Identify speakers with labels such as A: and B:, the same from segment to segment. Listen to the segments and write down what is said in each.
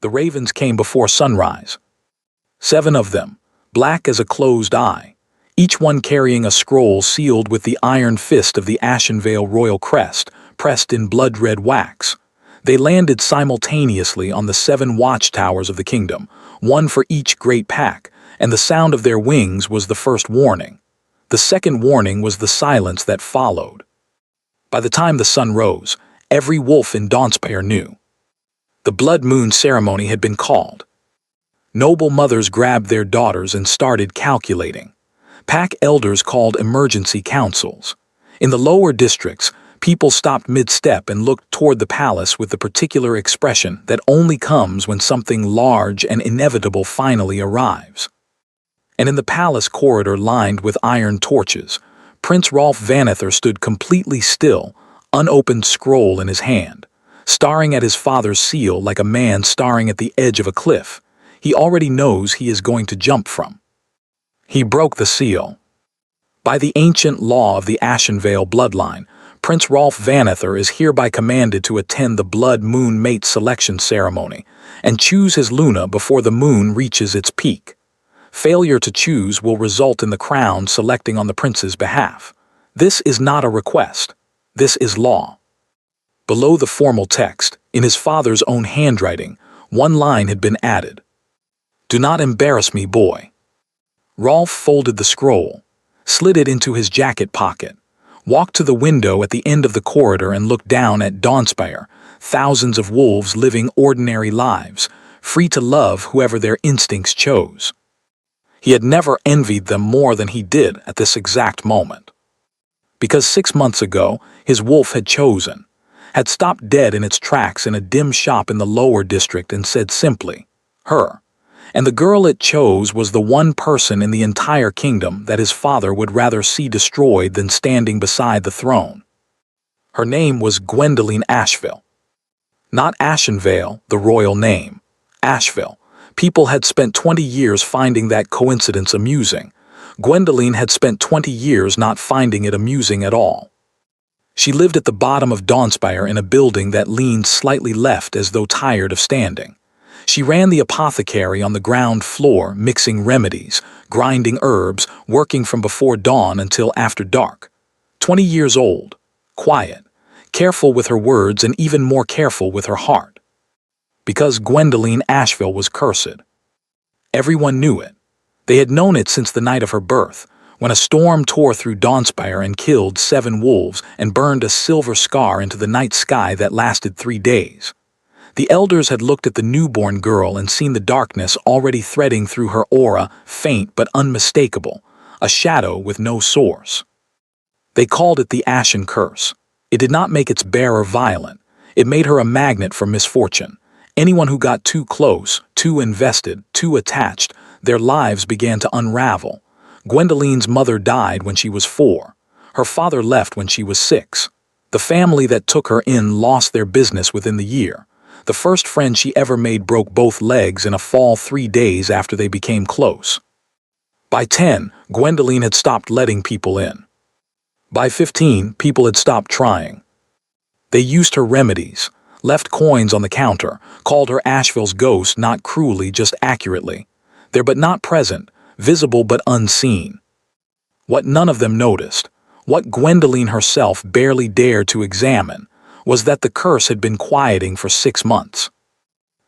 A: The ravens came before sunrise. 7 of them, black as a closed eye, each one carrying a scroll sealed with the iron fist of the Ashenvale royal crest, pressed in blood-red wax. They landed simultaneously on the 7 watchtowers of the kingdom, one for each great pack, and the sound of their wings was the first warning. The second warning was the silence that followed. By the time the sun rose, every wolf in Dawnspire knew. The blood moon ceremony had been called. Noble mothers grabbed their daughters and started calculating. Pack elders called emergency councils. In the lower districts, people stopped mid-step and looked toward the palace with the particular expression that only comes when something large and inevitable finally arrives. And in the palace corridor lined with iron torches, Prince Rolf Vanether stood completely still, unopened scroll in his hand, staring at his father's seal like a man staring at the edge of a cliff he already knows he is going to jump from. He broke the seal. By the ancient law of the Ashenvale bloodline, Prince Rolf Vanether is hereby commanded to attend the blood moon mate selection ceremony and choose his Luna before the moon reaches its peak. Failure to choose will result in the crown selecting on the prince's behalf. This is not a request. This is law. Below the formal text, in his father's own handwriting, one line had been added. "Do not embarrass me, boy." Rolf folded the scroll, slid it into his jacket pocket, walked to the window at the end of the corridor and looked down at Dawnspire, thousands of wolves living ordinary lives, free to love whoever their instincts chose. He had never envied them more than he did at this exact moment. Because 6 months ago, his wolf had chosen, had stopped dead in its tracks in a dim shop in the lower district and said simply, "Her." And the girl it chose was the one person in the entire kingdom that his father would rather see destroyed than standing beside the throne. Her name was Gwendoline Asheville. Not Ashenvale, the royal name. Asheville. People had spent 20 years finding that coincidence amusing. Gwendoline had spent 20 years not finding it amusing at all. She lived at the bottom of Dawnspire in a building that leaned slightly left as though tired of standing. She ran the apothecary on the ground floor, mixing remedies, grinding herbs, working from before dawn until after dark. 20 years old, quiet, careful with her words and even more careful with her heart. Because Gwendoline Asheville was cursed. Everyone knew it. They had known it since the night of her birth, when a storm tore through Dawnspire and killed 7 wolves and burned a silver scar into the night sky that lasted 3 days. The elders had looked at the newborn girl and seen the darkness already threading through her aura, faint but unmistakable, a shadow with no source. They called it the Ashen Curse. It did not make its bearer violent. It made her a magnet for misfortune. Anyone who got too close, too invested, too attached, their lives began to unravel. Gwendoline's mother died when she was 4. Her father left when she was 6. The family that took her in lost their business within the year. The first friend she ever made broke both legs in a fall 3 days after they became close. By 10, Gwendoline had stopped letting people in. By 15, people had stopped trying. They used her remedies, left coins on the counter, called her Asheville's ghost not cruelly, just accurately. There but not present, visible but unseen. What none of them noticed, what Gwendoline herself barely dared to examine, was that the curse had been quieting for 6 months.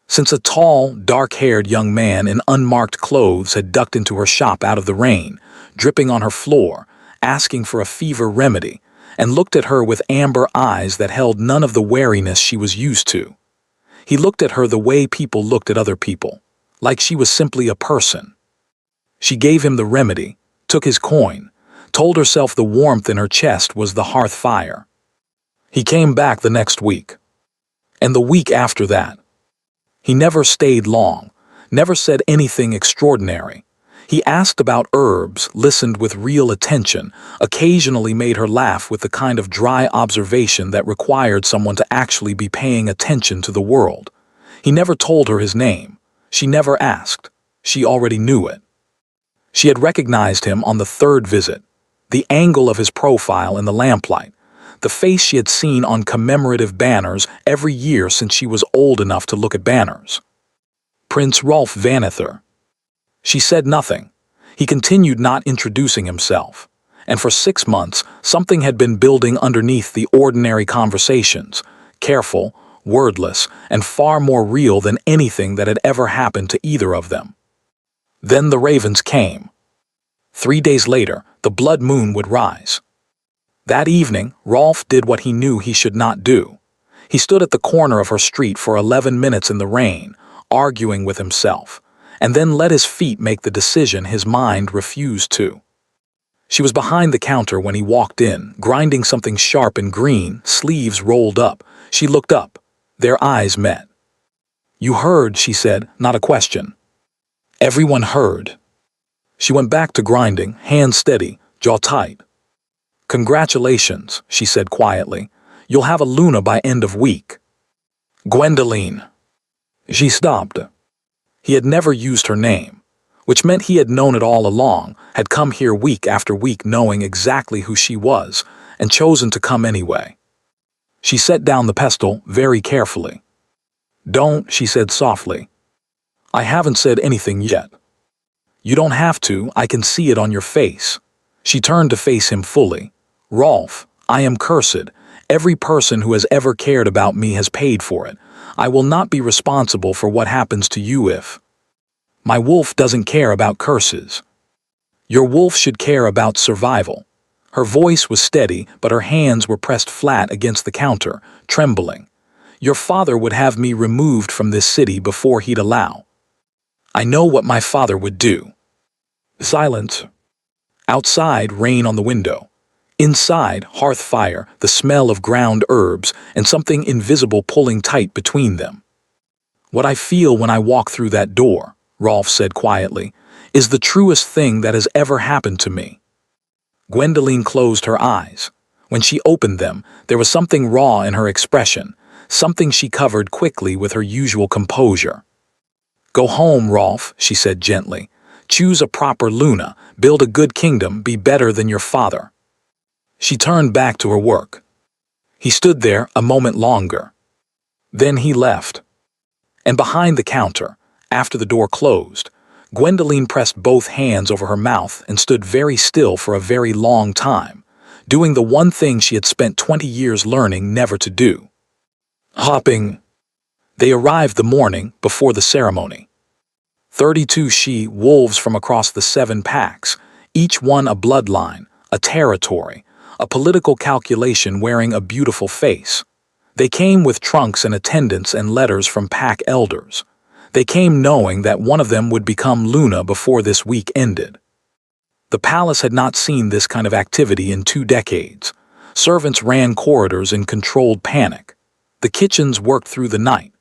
A: Since a tall, dark-haired young man in unmarked clothes had ducked into her shop out of the rain, dripping on her floor, asking for a fever remedy, and looked at her with amber eyes that held none of the wariness she was used to. He looked at her the way people looked at other people, like she was simply a person. She gave him the remedy, took his coin, told herself the warmth in her chest was the hearth fire. He came back the next week. And the week after that. He never stayed long, never said anything extraordinary. He asked about herbs, listened with real attention, occasionally made her laugh with the kind of dry observation that required someone to actually be paying attention to the world. He never told her his name. She never asked. She already knew it. She had recognized him on the 3rd visit, the angle of his profile in the lamplight, the face she had seen on commemorative banners every year since she was old enough to look at banners. Prince Rolf Vanether. She said nothing. He continued not introducing himself. And for 6 months, something had been building underneath the ordinary conversations, careful, wordless, and far more real than anything that had ever happened to either of them. Then the ravens came. 3 days later, the blood moon would rise. That evening, Rolf did what he knew he should not do. He stood at the corner of her street for 11 minutes in the rain, arguing with himself, and then let his feet make the decision his mind refused to. She was behind the counter when he walked in, grinding something sharp and green, sleeves rolled up. She looked up. Their eyes met. "You heard," she said, not a question. Everyone heard. She went back to grinding, hands steady, jaw tight. "Congratulations," she said quietly. "You'll have a Luna by end of week." "Gwendoline." She stopped. He had never used her name, which meant he had known it all along, had come here week after week knowing exactly who she was, and chosen to come anyway. She set down the pestle very carefully. "Don't," she said softly. "I haven't said anything yet." "You don't have to, I can see it on your face." She turned to face him fully. "Rolf, I am cursed. Every person who has ever cared about me has paid for it. I will not be responsible for what happens to you if... My wolf doesn't care about curses. Your wolf should care about survival." Her voice was steady, but her hands were pressed flat against the counter, trembling. "Your father would have me removed from this city before he'd allow. I know what my father would do." Silence. Outside, rain on the window. Inside, hearth fire, the smell of ground herbs, and something invisible pulling tight between them. "What I feel when I walk through that door," Rolf said quietly, "is the truest thing that has ever happened to me." Gwendoline closed her eyes. When she opened them, there was something raw in her expression, something she covered quickly with her usual composure. "Go home, Rolf," she said gently. "Choose a proper Luna, build a good kingdom, be better than your father." She turned back to her work. He stood there a moment longer. Then he left. And behind the counter, after the door closed, Gwendoline pressed both hands over her mouth and stood very still for a very long time, doing the one thing she had spent 20 years learning never to do. Hopping. They arrived the morning before the ceremony. 32 she-wolves from across the 7 packs, each one a bloodline, a territory, a political calculation wearing a beautiful face. They came with trunks and attendants and letters from pack elders. They came knowing that one of them would become Luna before this week ended. The palace had not seen this kind of activity in 2 decades. Servants ran corridors in controlled panic. The kitchens worked through the night.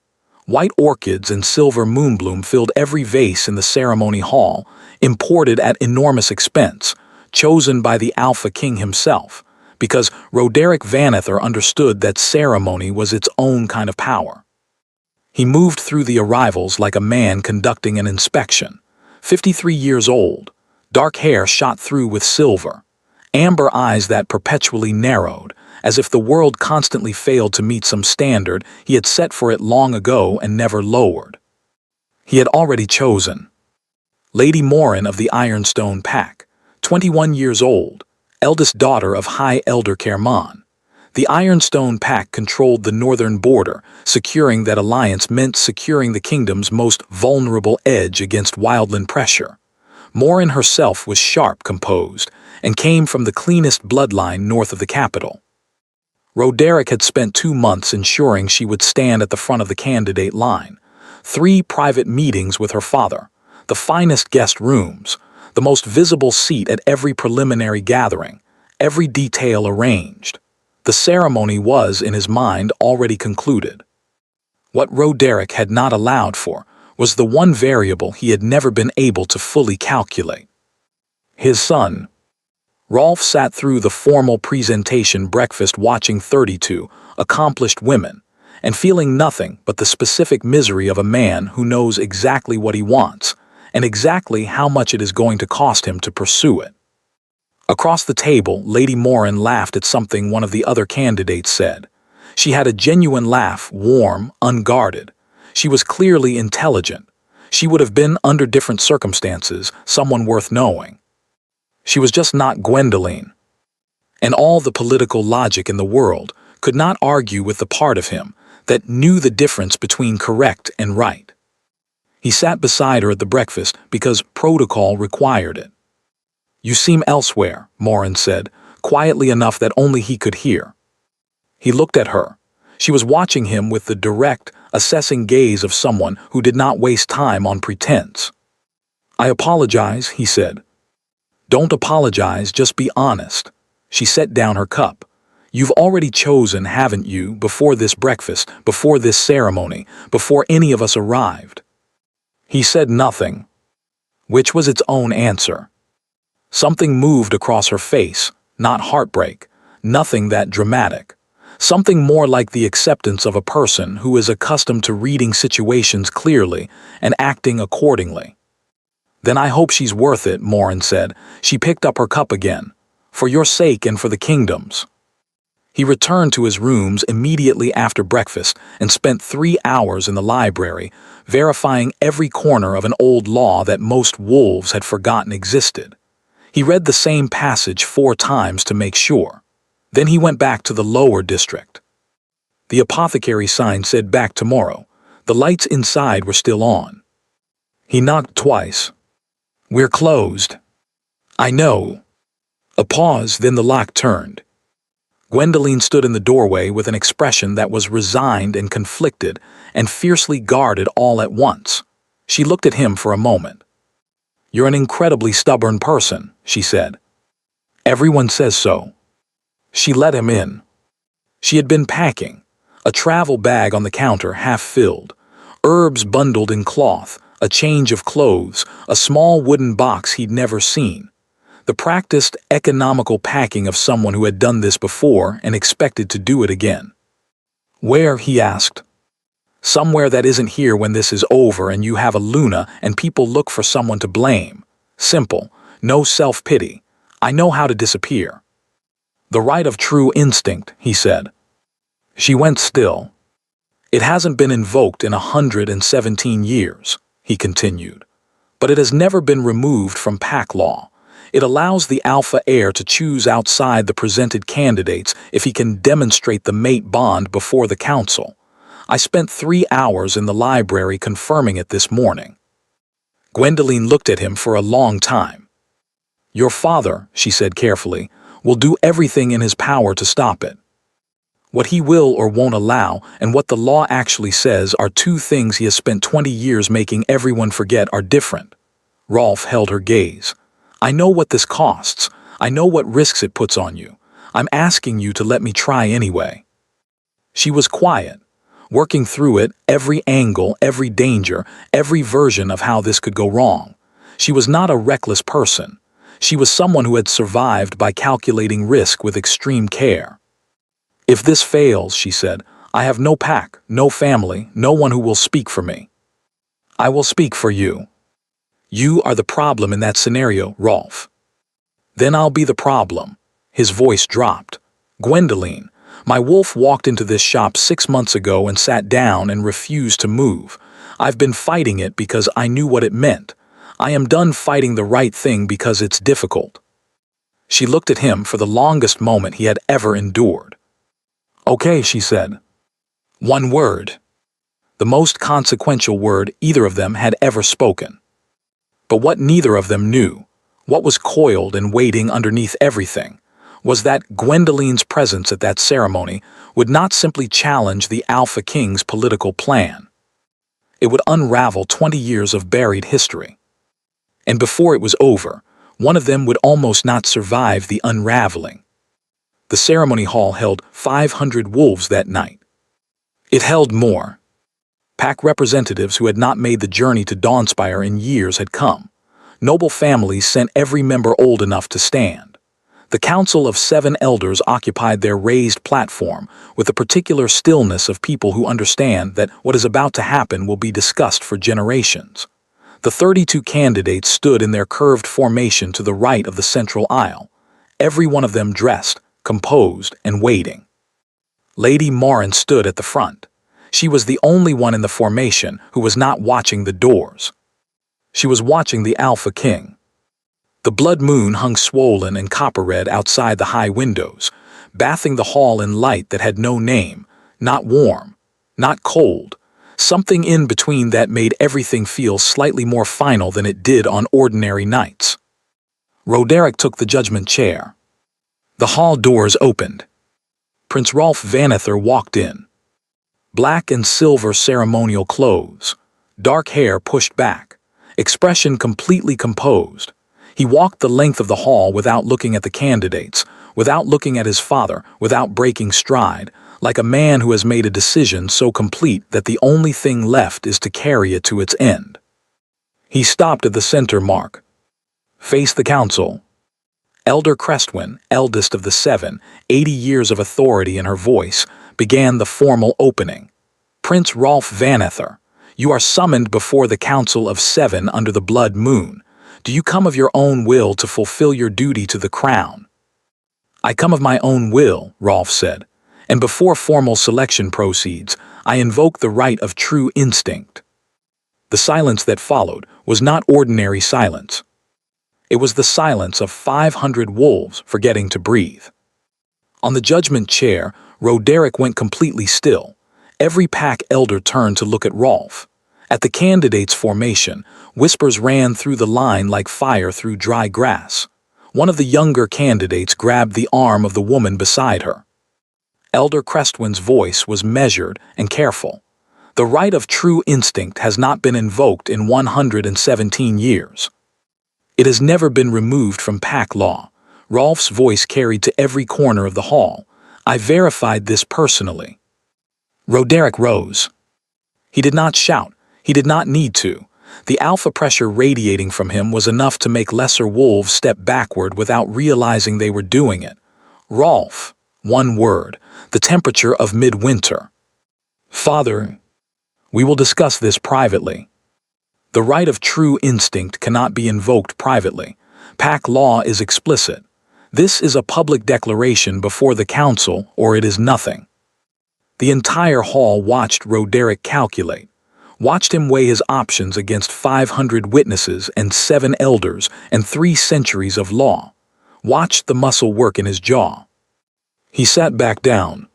A: White orchids and silver moonbloom filled every vase in the ceremony hall, imported at enormous expense, chosen by the Alpha King himself, because Roderick Vanether understood that ceremony was its own kind of power. He moved through the arrivals like a man conducting an inspection. 53 years old, dark hair shot through with silver, amber eyes that perpetually narrowed, as if the world constantly failed to meet some standard he had set for it long ago and never lowered. He had already chosen. Lady Morin of the Ironstone Pack, 21 years old, eldest daughter of High Elder Kerman. The Ironstone Pack controlled the northern border, securing that alliance meant securing the kingdom's most vulnerable edge against wildland pressure. Morin herself was sharp composed, and came from the cleanest bloodline north of the capital. Roderick had spent 2 months ensuring she would stand at the front of the candidate line. 3 private meetings with her father, the finest guest rooms, the most visible seat at every preliminary gathering, every detail arranged. The ceremony was, in his mind, already concluded. What Roderick had not allowed for was the one variable he had never been able to fully calculate. His son. Rolf sat through the formal presentation breakfast watching 32 accomplished women, and feeling nothing but the specific misery of a man who knows exactly what he wants, and exactly how much it is going to cost him to pursue it. Across the table, Lady Morin laughed at something one of the other candidates said. She had a genuine laugh, warm, unguarded. She was clearly intelligent. She would have been, under different circumstances, someone worth knowing. She was just not Gwendoline. And all the political logic in the world could not argue with the part of him that knew the difference between correct and right. He sat beside her at the breakfast because protocol required it. "You seem elsewhere," Morin said, quietly enough that only he could hear. He looked at her. She was watching him with the direct, assessing gaze of someone who did not waste time on pretense. "I apologize," he said. "Don't apologize, just be honest." She set down her cup. "You've already chosen, haven't you, before this breakfast, before this ceremony, before any of us arrived?" He said nothing, which was its own answer. Something moved across her face, not heartbreak, nothing that dramatic. Something more like the acceptance of a person who is accustomed to reading situations clearly and acting accordingly. "Then I hope she's worth it," Morin said. She picked up her cup again. "For your sake and for the kingdom's." He returned to his rooms immediately after breakfast and spent 3 hours in the library, verifying every corner of an old law that most wolves had forgotten existed. He read the same passage 4 times to make sure. Then he went back to the lower district. The apothecary sign said "back tomorrow." The lights inside were still on. He knocked twice. "We're closed." "I know." A pause, then the lock turned. Gwendoline stood in the doorway with an expression that was resigned and conflicted and fiercely guarded all at once. She looked at him for a moment. "You're an incredibly stubborn person," she said. "Everyone says so." She let him in. She had been packing, a travel bag on the counter half filled, herbs bundled in cloth, a change of clothes, a small wooden box he'd never seen. The practiced, economical packing of someone who had done this before and expected to do it again. "Where?" he asked. "Somewhere that isn't here when this is over and you have a Luna and people look for someone to blame. Simple, no self-pity. I know how to disappear." "The right of true instinct," he said. She went still. "It hasn't been invoked in 117 years, he continued. "But it has never been removed from pack law. It allows the alpha heir to choose outside the presented candidates if he can demonstrate the mate bond before the council. I spent 3 hours in the library confirming it this morning." Gwendoline looked at him for a long time. "Your father," she said carefully, "will do everything in his power to stop it. What he will or won't allow and what the law actually says are 2 things he has spent 20 years making everyone forget are different." Rolf held her gaze. "I know what this costs. I know what risks it puts on you. I'm asking you to let me try anyway." She was quiet, working through it, every angle, every danger, every version of how this could go wrong. She was not a reckless person. She was someone who had survived by calculating risk with extreme care. "If this fails," she said, "I have no pack, no family, no one who will speak for me." "I will speak for you." "You are the problem in that scenario, Rolf." "Then I'll be the problem." His voice dropped. "Gwendoline, my wolf walked into this shop 6 months ago and sat down and refused to move. I've been fighting it because I knew what it meant. I am done fighting the right thing because it's difficult." She looked at him for the longest moment he had ever endured. "Okay," she said. One word. The most consequential word either of them had ever spoken. But what neither of them knew, what was coiled and waiting underneath everything, was that Gwendoline's presence at that ceremony would not simply challenge the Alpha King's political plan. It would unravel 20 years of buried history. And before it was over, one of them would almost not survive the unraveling. The ceremony hall held 500 wolves that night. It held more. Pack representatives who had not made the journey to Dawnspire in years had come. Noble families sent every member old enough to stand. The Council of 7 Elders occupied their raised platform with the particular stillness of people who understand that what is about to happen will be discussed for generations. The 32 candidates stood in their curved formation to the right of the central aisle, every one of them dressed, composed, and waiting. Lady Morin stood at the front. She was the only one in the formation who was not watching the doors. She was watching the Alpha King. The blood moon hung swollen and copper-red outside the high windows, bathing the hall in light that had no name, not warm, not cold, something in between that made everything feel slightly more final than it did on ordinary nights. Roderick took the judgment chair. The hall doors opened. Prince Rolf Vanether walked in. Black and silver ceremonial clothes, dark hair pushed back, expression completely composed. He walked the length of the hall without looking at the candidates, without looking at his father, without breaking stride, like a man who has made a decision so complete that the only thing left is to carry it to its end. He stopped at the center mark. Face the council. Elder Crestwin, eldest of the seven, 80 years of authority in her voice, began the formal opening. Prince Rolf Vanether, you are summoned before the Council of Seven under the blood moon. Do you come of your own will to fulfill your duty to the crown? I come of my own will, Rolf said, and before formal selection proceeds, I invoke the right of true instinct. The silence that followed was not ordinary silence. It was the silence of 500 wolves forgetting to breathe. On the judgment chair, Roderick went completely still. Every pack elder turned to look at Rolf. At the candidates' formation, whispers ran through the line like fire through dry grass. One of the younger candidates grabbed the arm of the woman beside her. Elder Crestwin's voice was measured and careful. The right of true instinct has not been invoked in 117 years. It has never been removed from pack law. Rolf's voice carried to every corner of the hall. I verified this personally. Roderick rose. He did not shout. He did not need to. The alpha pressure radiating from him was enough to make lesser wolves step backward without realizing they were doing it. Rolf, one word, the temperature of midwinter. Father, we will discuss this privately. The right of true instinct cannot be invoked privately. Pack law is explicit. This is a public declaration before the council, or it is nothing. The entire hall watched Roderick calculate, watched him weigh his options against 500 witnesses and 7 elders and 3 centuries of law, watched the muscle work in his jaw. He sat back down.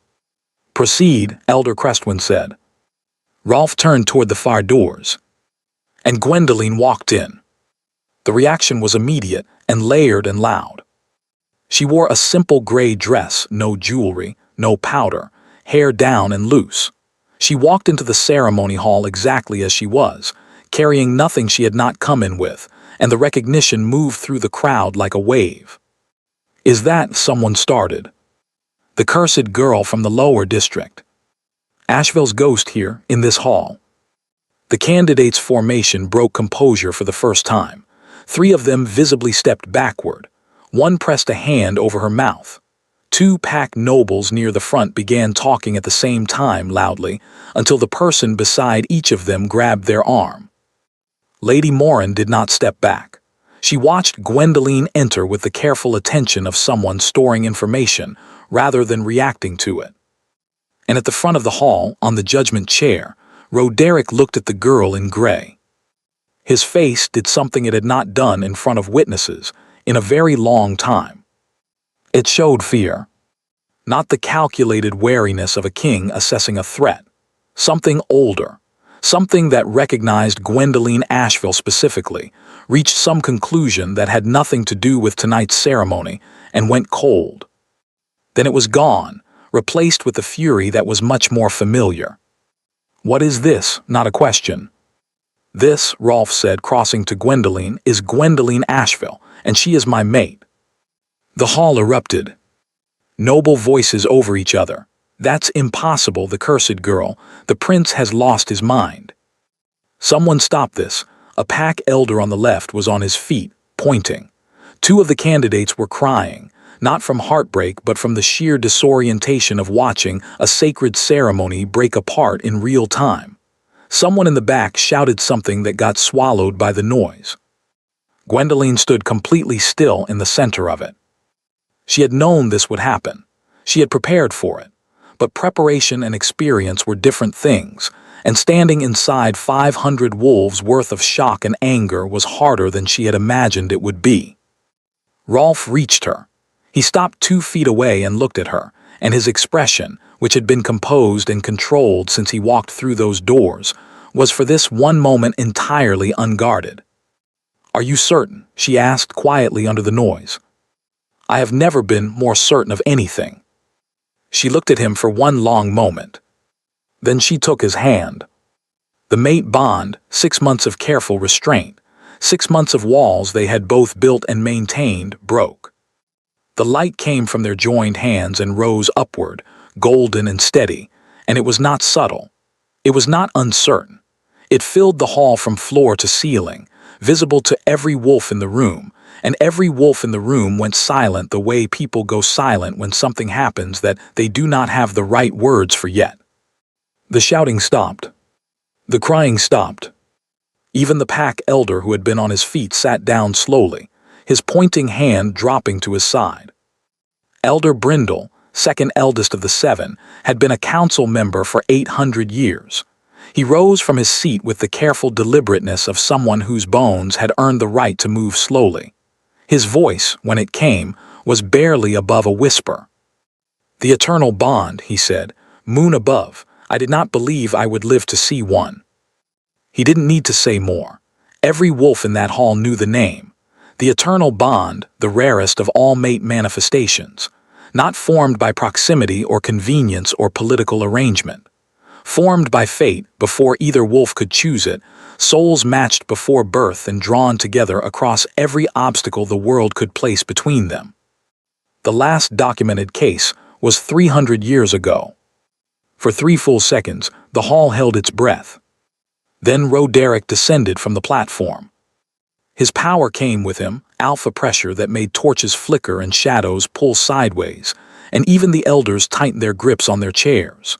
A: Proceed, Elder Crestwin said. Rolf turned toward the far doors, and Gwendoline walked in. The reaction was immediate and layered and loud. She wore a simple gray dress, no jewelry, no powder, hair down and loose. She walked into the ceremony hall exactly as she was, carrying nothing she had not come in with, and the recognition moved through the crowd like a wave. Is that, someone started. The cursed girl from the lower district. Asheville's ghost here, in this hall. The candidates' formation broke composure for the first time. 3 of them visibly stepped backward. 1 pressed a hand over her mouth. 2 pack nobles near the front began talking at the same time loudly, until the person beside each of them grabbed their arm. Lady Morin did not step back. She watched Gwendoline enter with the careful attention of someone storing information, rather than reacting to it. And at the front of the hall, on the judgment chair, Roderick looked at the girl in gray. His face did something it had not done in front of witnesses in a very long time. It showed fear. Not the calculated wariness of a king assessing a threat. Something older. Something that recognized Gwendoline Asheville specifically, reached some conclusion that had nothing to do with tonight's ceremony, and went cold. Then it was gone, replaced with a fury that was much more familiar. What is this? Not a question. This, Rolf said, crossing to Gwendoline, is Gwendoline Asheville, and she is my mate. The hall erupted. Noble voices over each other. That's impossible, the cursed girl. The prince has lost his mind. Someone stop this. A pack elder on the left was on his feet, pointing. 2 of the candidates were crying, not from heartbreak but from the sheer disorientation of watching a sacred ceremony break apart in real time. Someone in the back shouted something that got swallowed by the noise. Gwendoline stood completely still in the center of it. She had known this would happen. She had prepared for it. But preparation and experience were different things, and standing inside 500 wolves worth of shock and anger was harder than she had imagined it would be. Rolf reached her. He stopped 2 feet away and looked at her, and his expression, which had been composed and controlled since he walked through those doors, was for this one moment entirely unguarded. "Are you certain?" she asked quietly under the noise. "I have never been more certain of anything." She looked at him for one long moment. Then she took his hand. The mate bond, 6 months of careful restraint, 6 months of walls they had both built and maintained, broke. The light came from their joined hands and rose upward, golden and steady, and it was not subtle. It was not uncertain. It filled the hall from floor to ceiling, visible to every wolf in the room, and every wolf in the room went silent the way people go silent when something happens that they do not have the right words for yet. The shouting stopped. The crying stopped. Even the pack elder who had been on his feet sat down slowly, his pointing hand dropping to his side. Elder Brindle, second eldest of the 7, had been a council member for 800 years. He rose from his seat with the careful deliberateness of someone whose bones had earned the right to move slowly. His voice, when it came, was barely above a whisper. "The eternal bond," he said, "moon above, I did not believe I would live to see one." He didn't need to say more. Every wolf in that hall knew the name. The eternal bond, the rarest of all mate manifestations, not formed by proximity or convenience or political arrangement. Formed by fate before either wolf could choose it, souls matched before birth and drawn together across every obstacle the world could place between them. The last documented case was 300 years ago. For 3 full seconds, the hall held its breath. Then Roderick descended from the platform. His power came with him, alpha pressure that made torches flicker and shadows pull sideways, and even the elders tightened their grips on their chairs.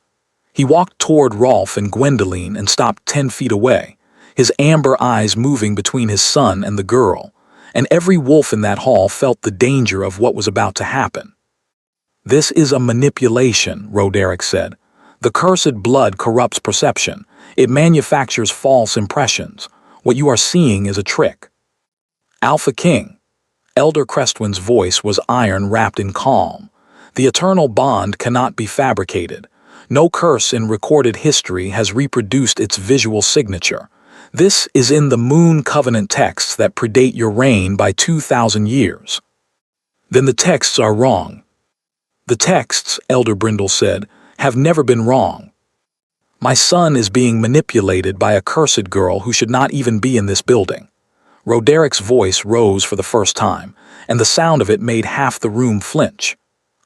A: He walked toward Rolf and Gwendoline and stopped 10 feet away, his amber eyes moving between his son and the girl, and every wolf in that hall felt the danger of what was about to happen. "This is a manipulation," Roderick said. "The cursed blood corrupts perception. It manufactures false impressions. What you are seeing is a trick." "Alpha King." Elder Crestwin's voice was iron wrapped in calm. "The eternal bond cannot be fabricated. No curse in recorded history has reproduced its visual signature. This is in the moon covenant texts that predate your reign by 2,000 years. "Then the texts are wrong." "The texts," Elder Brindle said, "have never been wrong. My son is being manipulated by a cursed girl who should not even be in this building." Roderick's voice rose for the first time, and the sound of it made half the room flinch.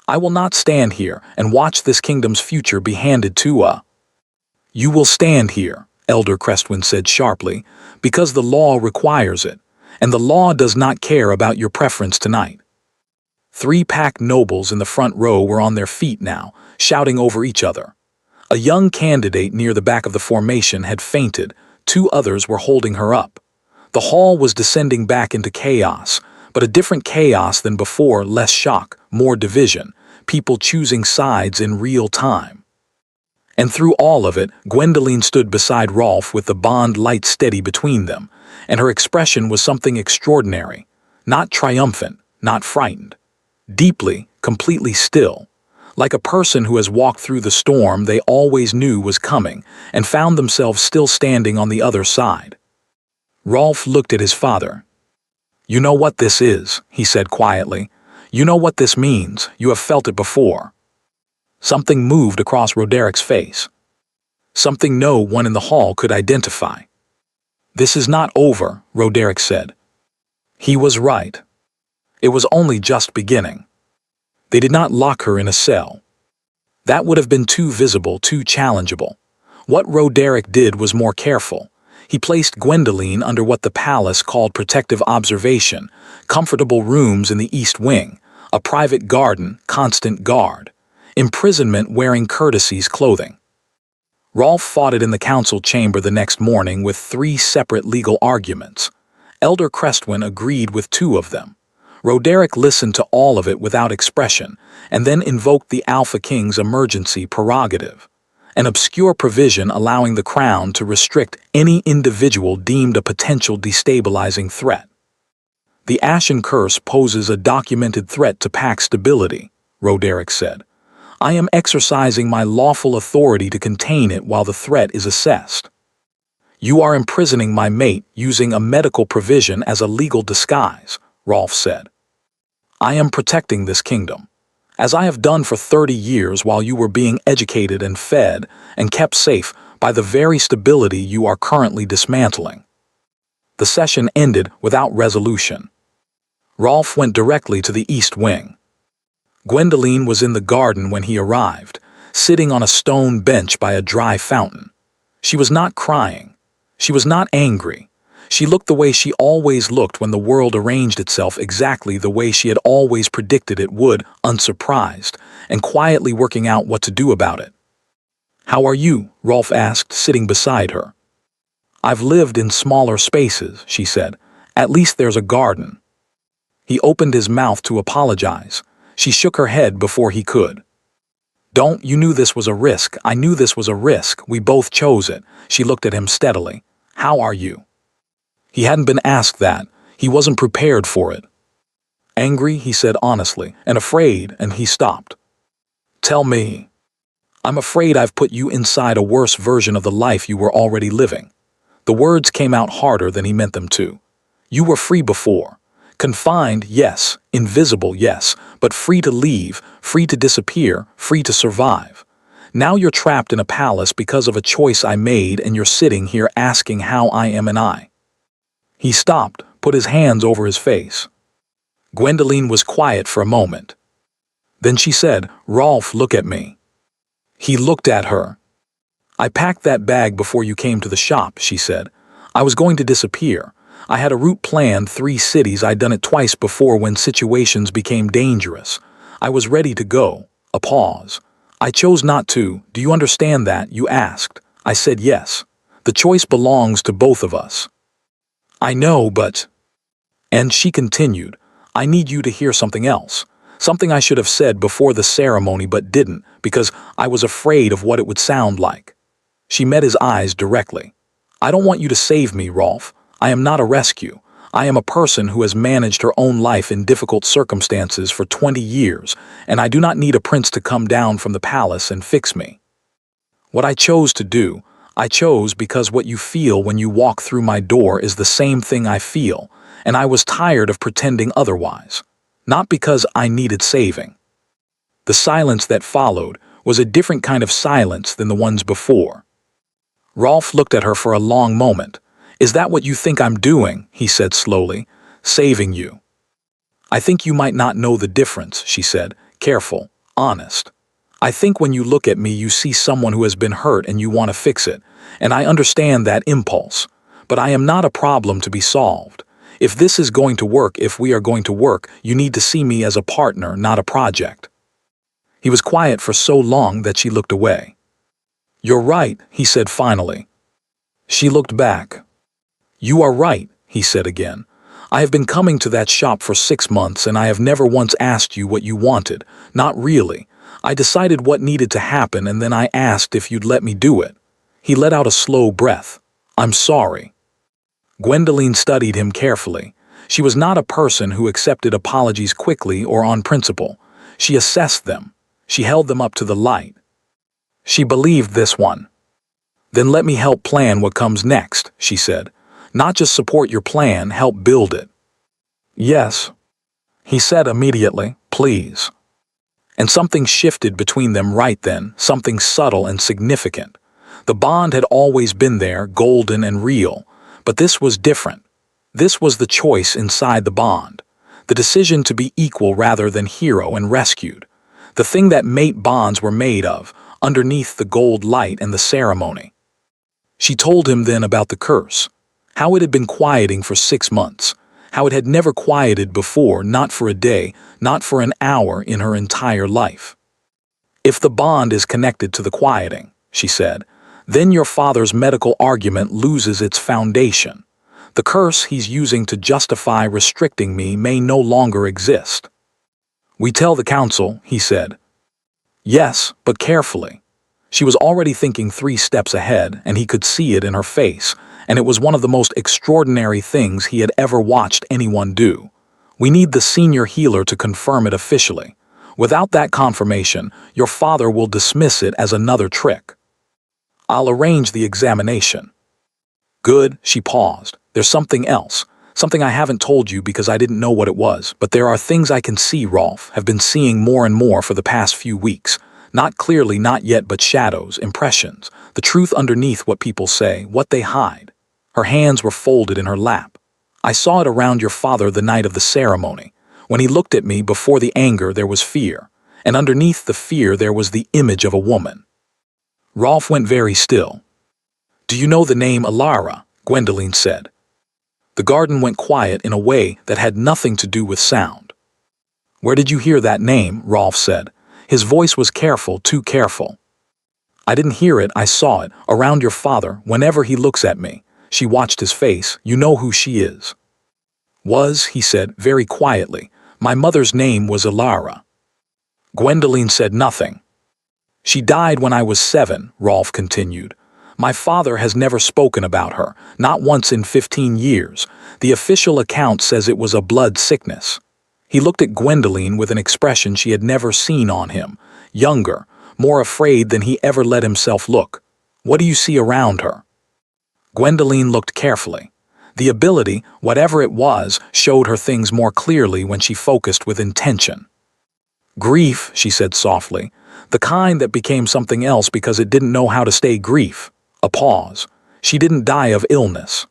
A: "I will not stand here and watch this kingdom's future be handed to a—" "You will stand here," Elder Crestwin said sharply, "because the law requires it, and the law does not care about your preference tonight." 3 pack nobles in the front row were on their feet now, shouting over each other. A young candidate near the back of the formation had fainted. 2 others were holding her up. The hall was descending back into chaos, but a different chaos than before, less shock, more division, people choosing sides in real time. And through all of it, Gwendoline stood beside Rolf with the bond light steady between them, and her expression was something extraordinary, not triumphant, not frightened. Deeply, completely still, like a person who has walked through the storm they always knew was coming and found themselves still standing on the other side. Rolf looked at his father. "You know what this is," he said quietly. "You know what this means. You have felt it before." Something moved across Roderick's face. Something no one in the hall could identify. "This is not over," Roderick said. He was right. It was only just beginning. They did not lock her in a cell. That would have been too visible, too challengeable. What Roderick did was more careful. He placed Gwendoline under what the palace called protective observation, comfortable rooms in the east wing, a private garden, constant guard, imprisonment wearing courtesies clothing. Rolf fought it in the council chamber the next morning with 3 separate legal arguments. Elder Crestwin agreed with 2 of them. Roderick listened to all of it without expression, and then invoked the Alpha King's emergency prerogative. an obscure provision allowing the crown to restrict any individual deemed a potential destabilizing threat. The Ashen Curse poses a documented threat to pack stability, Roderick said. I am exercising my lawful authority to contain it while the threat is assessed. You are imprisoning my mate using a medical provision as a legal disguise, Rolf said. I am protecting this kingdom, as I have done for 30 years while you were being educated and fed and kept safe by the very stability you are currently dismantling. The session ended without resolution. Rolf went directly to the East Wing. Gwendoline was in the garden when he arrived, sitting on a stone bench by a dry fountain. She was not crying. She was not angry. She looked the way she always looked when the world arranged itself exactly the way she had always predicted it would, unsurprised, and quietly working out what to do about it. How are you? Rolf asked, sitting beside her. I've lived in smaller spaces, she said. At least there's a garden. He opened his mouth to apologize. She shook her head before he could. Don't, you knew this was a risk. I knew this was a risk. We both chose it. She looked at him steadily. How are you? He hadn't been asked that. He wasn't prepared for it. Angry, he said honestly, and afraid, and he stopped. Tell me. I'm afraid I've put you inside a worse version of the life you were already living. The words came out harder than he meant them to. You were free before. Confined, yes. Invisible, yes. But free to leave, free to disappear, free to survive. Now you're trapped in a palace because of a choice I made, and you're sitting here asking how I am and I. He stopped, put his hands over his face. Gwendoline was quiet for a moment. Then she said, Rolf, look at me. He looked at her. I packed that bag before you came to the shop, she said. I was going to disappear. I had a route planned, 3 cities. I'd done it twice before when situations became dangerous. I was ready to go. A pause. I chose not to. Do you understand that? You asked. I said yes. The choice belongs to both of us. I know, but... And she continued, I need you to hear something else. Something I should have said before the ceremony but didn't, because I was afraid of what it would sound like. She met his eyes directly. I don't want you to save me, Rolf. I am not a rescue. I am a person who has managed her own life in difficult circumstances for 20 years, and I do not need a prince to come down from the palace and fix me. What I chose to do, I chose because what you feel when you walk through my door is the same thing I feel, and I was tired of pretending otherwise. Not because I needed saving. The silence that followed was a different kind of silence than the ones before. Rolf looked at her for a long moment. Is that what you think I'm doing? He said slowly. Saving you. I think you might not know the difference, she said, careful, honest. I think when you look at me you see someone who has been hurt and you want to fix it, and I understand that impulse. But I am not a problem to be solved. If this is going to work, if we are going to work, you need to see me as a partner, not a project. He was quiet for so long that she looked away. You're right, he said finally. She looked back. You are right, he said again. I have been coming to that shop for 6 months and I have never once asked you what you wanted. Not really. I decided what needed to happen and then I asked if you'd let me do it. He let out a slow breath. I'm sorry. Gwendoline studied him carefully. She was not a person who accepted apologies quickly or on principle. She assessed them. She held them up to the light. She believed this one. Then let me help plan what comes next, she said. Not just support your plan, help build it. Yes, he said immediately, please. And something shifted between them right then, something subtle and significant. The bond had always been there, golden and real, but this was different. This was the choice inside the bond, the decision to be equal rather than hero and rescued, the thing that mate bonds were made of, underneath the gold light and the ceremony. She told him then about the curse, how it had been quieting for 6 months, how it had never quieted before, not for a day, not for an hour in her entire life. If the bond is connected to the quieting, she said, then your father's medical argument loses its foundation. The curse he's using to justify restricting me may no longer exist. We tell the council, he said. Yes, but carefully. She was already thinking 3 steps ahead, and he could see it in her face, and it was one of the most extraordinary things he had ever watched anyone do. We need the senior healer to confirm it officially. Without that confirmation, your father will dismiss it as another trick. I'll arrange the examination. Good, she paused. There's something else. Something I haven't told you because I didn't know what it was, but there are things I can see, Rolf, have been seeing more and more for the past few weeks. Not clearly, not yet, but shadows, impressions, the truth underneath what people say, what they hide. Her hands were folded in her lap. I saw it around your father the night of the ceremony. When he looked at me, before the anger there was fear, and underneath the fear there was the image of a woman. Rolf went very still. Do you know the name Alara? Gwendoline said. The garden went quiet in a way that had nothing to do with sound. Where did you hear that name? Rolf said. His voice was careful, too careful. I didn't hear it, I saw it, around your father, whenever he looks at me. She watched his face. You know who she is. Was, he said, very quietly. My mother's name was Alara. Gwendoline said nothing. She died when I was 7, Rolf continued. My father has never spoken about her, not once in 15 years. The official account says it was a blood sickness. He looked at Gwendoline with an expression she had never seen on him, younger, more afraid than he ever let himself look. What do you see around her? Gwendoline looked carefully. The ability, whatever it was, showed her things more clearly when she focused with intention. Grief, she said softly, the kind that became something else because it didn't know how to stay grief. A pause. She didn't die of illness.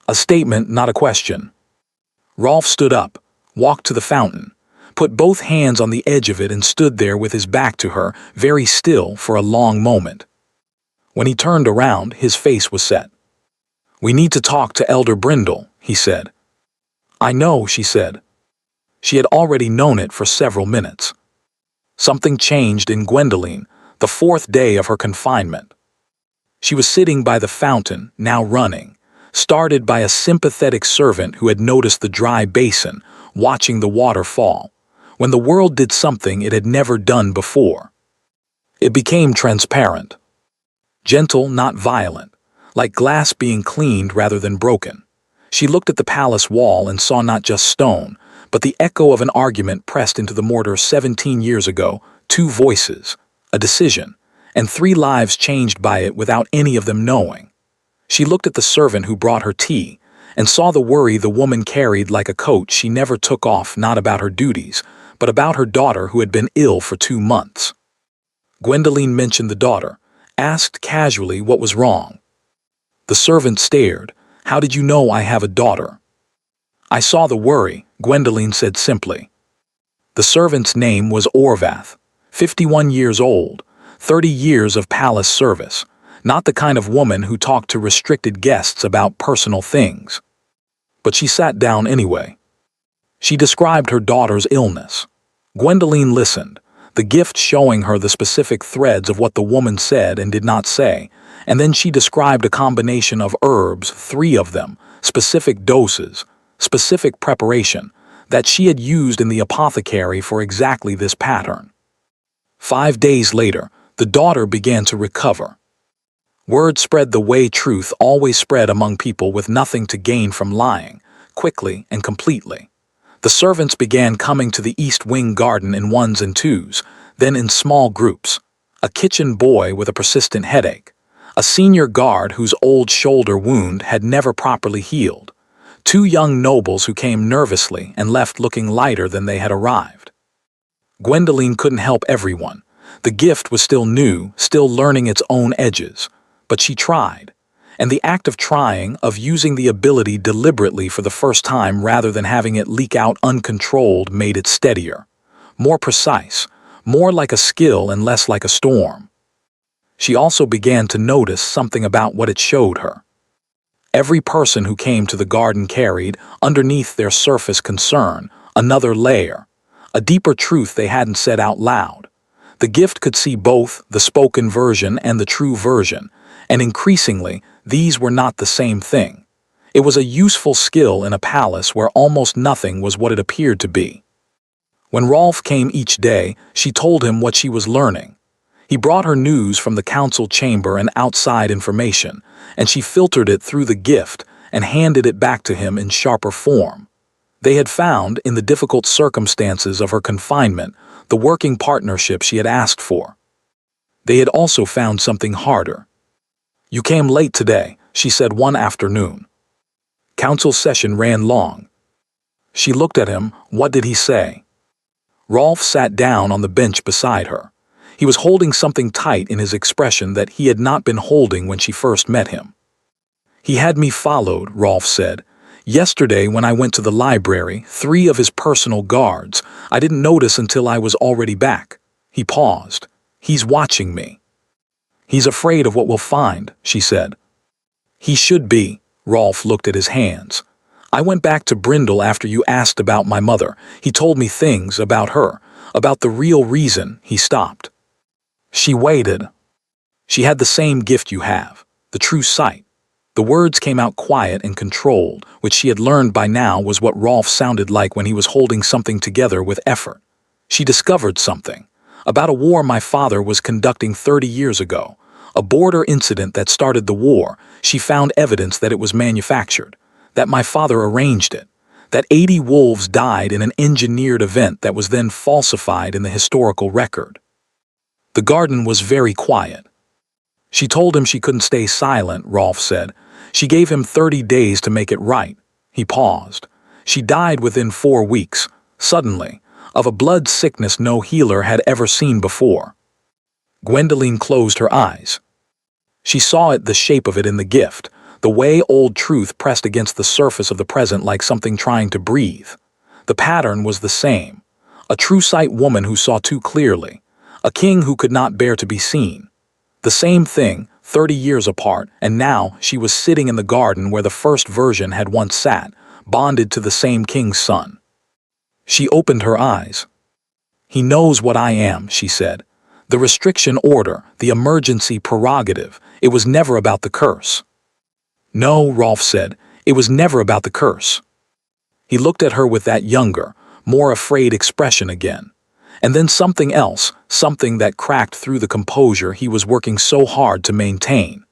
A: A statement, not a question. Rolf stood up, walked to the fountain, put both hands on the edge of it and stood there with his back to her, very still for a long moment. When he turned around, his face was set. We need to talk to Elder Brindle, he said. I know, she said. She had already known it for several minutes. Something changed in Gwendoline, the 4th day of her confinement. She was sitting by the fountain, now running, started by a sympathetic servant who had noticed the dry basin, watching the water fall, when the world did something it had never done before. It became transparent. Gentle, not violent, like glass being cleaned rather than broken. She looked at the palace wall and saw not just stone, but the echo of an argument pressed into the mortar 17 years ago, 2 voices, a decision, and 3 lives changed by it without any of them knowing. She looked at the servant who brought her tea, and saw the worry the woman carried like a coat she never took off, not about her duties, but about her daughter who had been ill for 2 months. Gwendoline mentioned the daughter, asked casually what was wrong. The servant stared. How did you know I have a daughter? I saw the worry, Gwendoline said simply. The servant's name was Orvath, 51 years old, 30 years of palace service, not the kind of woman who talked to restricted guests about personal things. But she sat down anyway. She described her daughter's illness. Gwendoline listened, the gift showing her the specific threads of what the woman said and did not say, and then she described a combination of herbs, 3 of them, specific doses, specific preparation, that she had used in the apothecary for exactly this pattern. 5 days later, the daughter began to recover. Word spread the way truth always spread among people with nothing to gain from lying, quickly and completely. The servants began coming to the East Wing garden in 1s and 2s, then in small groups. A kitchen boy with a persistent headache. A senior guard whose old shoulder wound had never properly healed. 2 young nobles who came nervously and left looking lighter than they had arrived. Gwendoline couldn't help everyone. The gift was still new, still learning its own edges. But she tried. And the act of trying, of using the ability deliberately for the first time rather than having it leak out uncontrolled, made it steadier, more precise, more like a skill and less like a storm. She also began to notice something about what it showed her. Every person who came to the garden carried, underneath their surface concern, another layer, a deeper truth they hadn't said out loud. The gift could see both the spoken version and the true version, and increasingly, these were not the same thing. It was a useful skill in a palace where almost nothing was what it appeared to be. When Rolf came each day, she told him what she was learning. He brought her news from the council chamber and outside information, and she filtered it through the gift and handed it back to him in sharper form. They had found, in the difficult circumstances of her confinement, the working partnership she had asked for. They had also found something harder. "You came late today," she said one afternoon. Council session ran long. She looked at him. What did he say? Rolf sat down on the bench beside her. He was holding something tight in his expression that he had not been holding when she first met him. "He had me followed," Rolf said. "Yesterday when I went to the library, 3 of his personal guards. I didn't notice until I was already back." He paused. "He's watching me." "He's afraid of what we'll find," she said. "He should be." Rolf looked at his hands. "I went back to Brindle after you asked about my mother. He told me things about her, about the real reason." He stopped. She waited. "She had the same gift you have, the true sight." The words came out quiet and controlled, which she had learned by now was what Rolf sounded like when he was holding something together with effort. "She discovered something. About a war my father was conducting 30 years ago. A border incident that started the war. She found evidence that it was manufactured, that my father arranged it, that 80 wolves died in an engineered event that was then falsified in the historical record." The garden was very quiet. "She told him she couldn't stay silent," Rolf said. "She gave him 30 days to make it right." He paused. "She died within 4 weeks, suddenly, of a blood sickness no healer had ever seen before." Gwendoline closed her eyes. She saw it, the shape of it in the gift, the way old truth pressed against the surface of the present like something trying to breathe. The pattern was the same. A true sight woman who saw too clearly. A king who could not bear to be seen. The same thing, 30 years apart, and now she was sitting in the garden where the first version had once sat, bonded to the same king's son. She opened her eyes. "He knows what I am," she said. "The restriction order, the emergency prerogative, it was never about the curse." "No," Rolf said, "it was never about the curse." He looked at her with that younger, more afraid expression again. And then something else, something that cracked through the composure he was working so hard to maintain.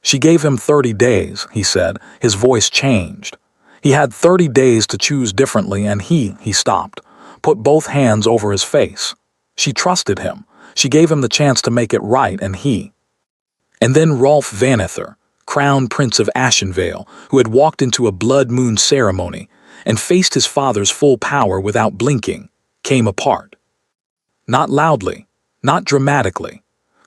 A: "She gave him 30 days, he said, his voice changed. "He had 30 days to choose differently and he stopped, put both hands over his face. She trusted him. She gave him the chance to make it right and he." And then Rolf Vanether, Crown Prince of Ashenvale, who had walked into a blood moon ceremony and faced his father's full power without blinking, came apart. Not loudly, not dramatically.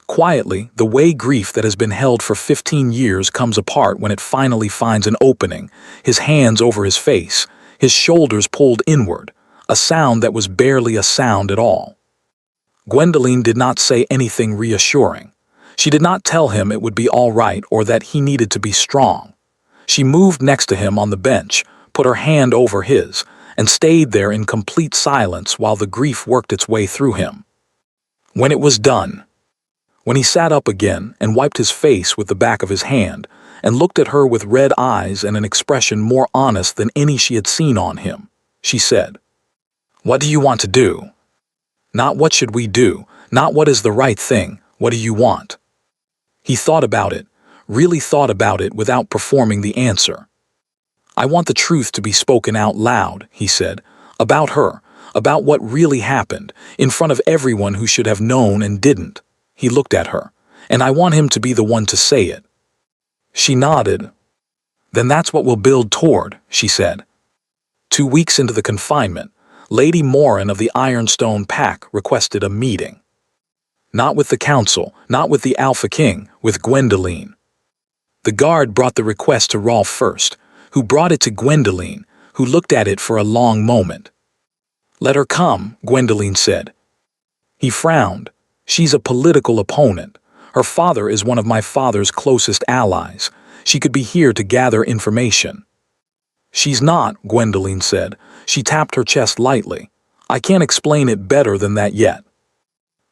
A: Quietly, the way grief that has been held for 15 years comes apart when it finally finds an opening, his hands over his face, his shoulders pulled inward, a sound that was barely a sound at all. Gwendoline did not say anything reassuring. She did not tell him it would be all right or that he needed to be strong. She moved next to him on the bench, put her hand over his, and stayed there in complete silence while the grief worked its way through him. When it was done, when he sat up again and wiped his face with the back of his hand and looked at her with red eyes and an expression more honest than any she had seen on him, she said, "What do you want to do? Not what should we do, not what is the right thing, what do you want?" He thought about it, really thought about it without performing the answer. "I want the truth to be spoken out loud," he said, "about her, about what really happened, in front of everyone who should have known and didn't." He looked at her, "And I want him to be the one to say it." She nodded. "Then that's what we'll build toward," she said. 2 weeks into the confinement, Lady Morin of the Ironstone Pack requested a meeting. Not with the council, not with the Alpha King, with Gwendoline. The guard brought the request to Rolf first, who brought it to Gwendoline, who looked at it for a long moment. "Let her come," Gwendoline said. He frowned. "She's a political opponent. Her father is one of my father's closest allies. She could be here to gather information." "She's not," Gwendoline said. She tapped her chest lightly. "I can't explain it better than that yet."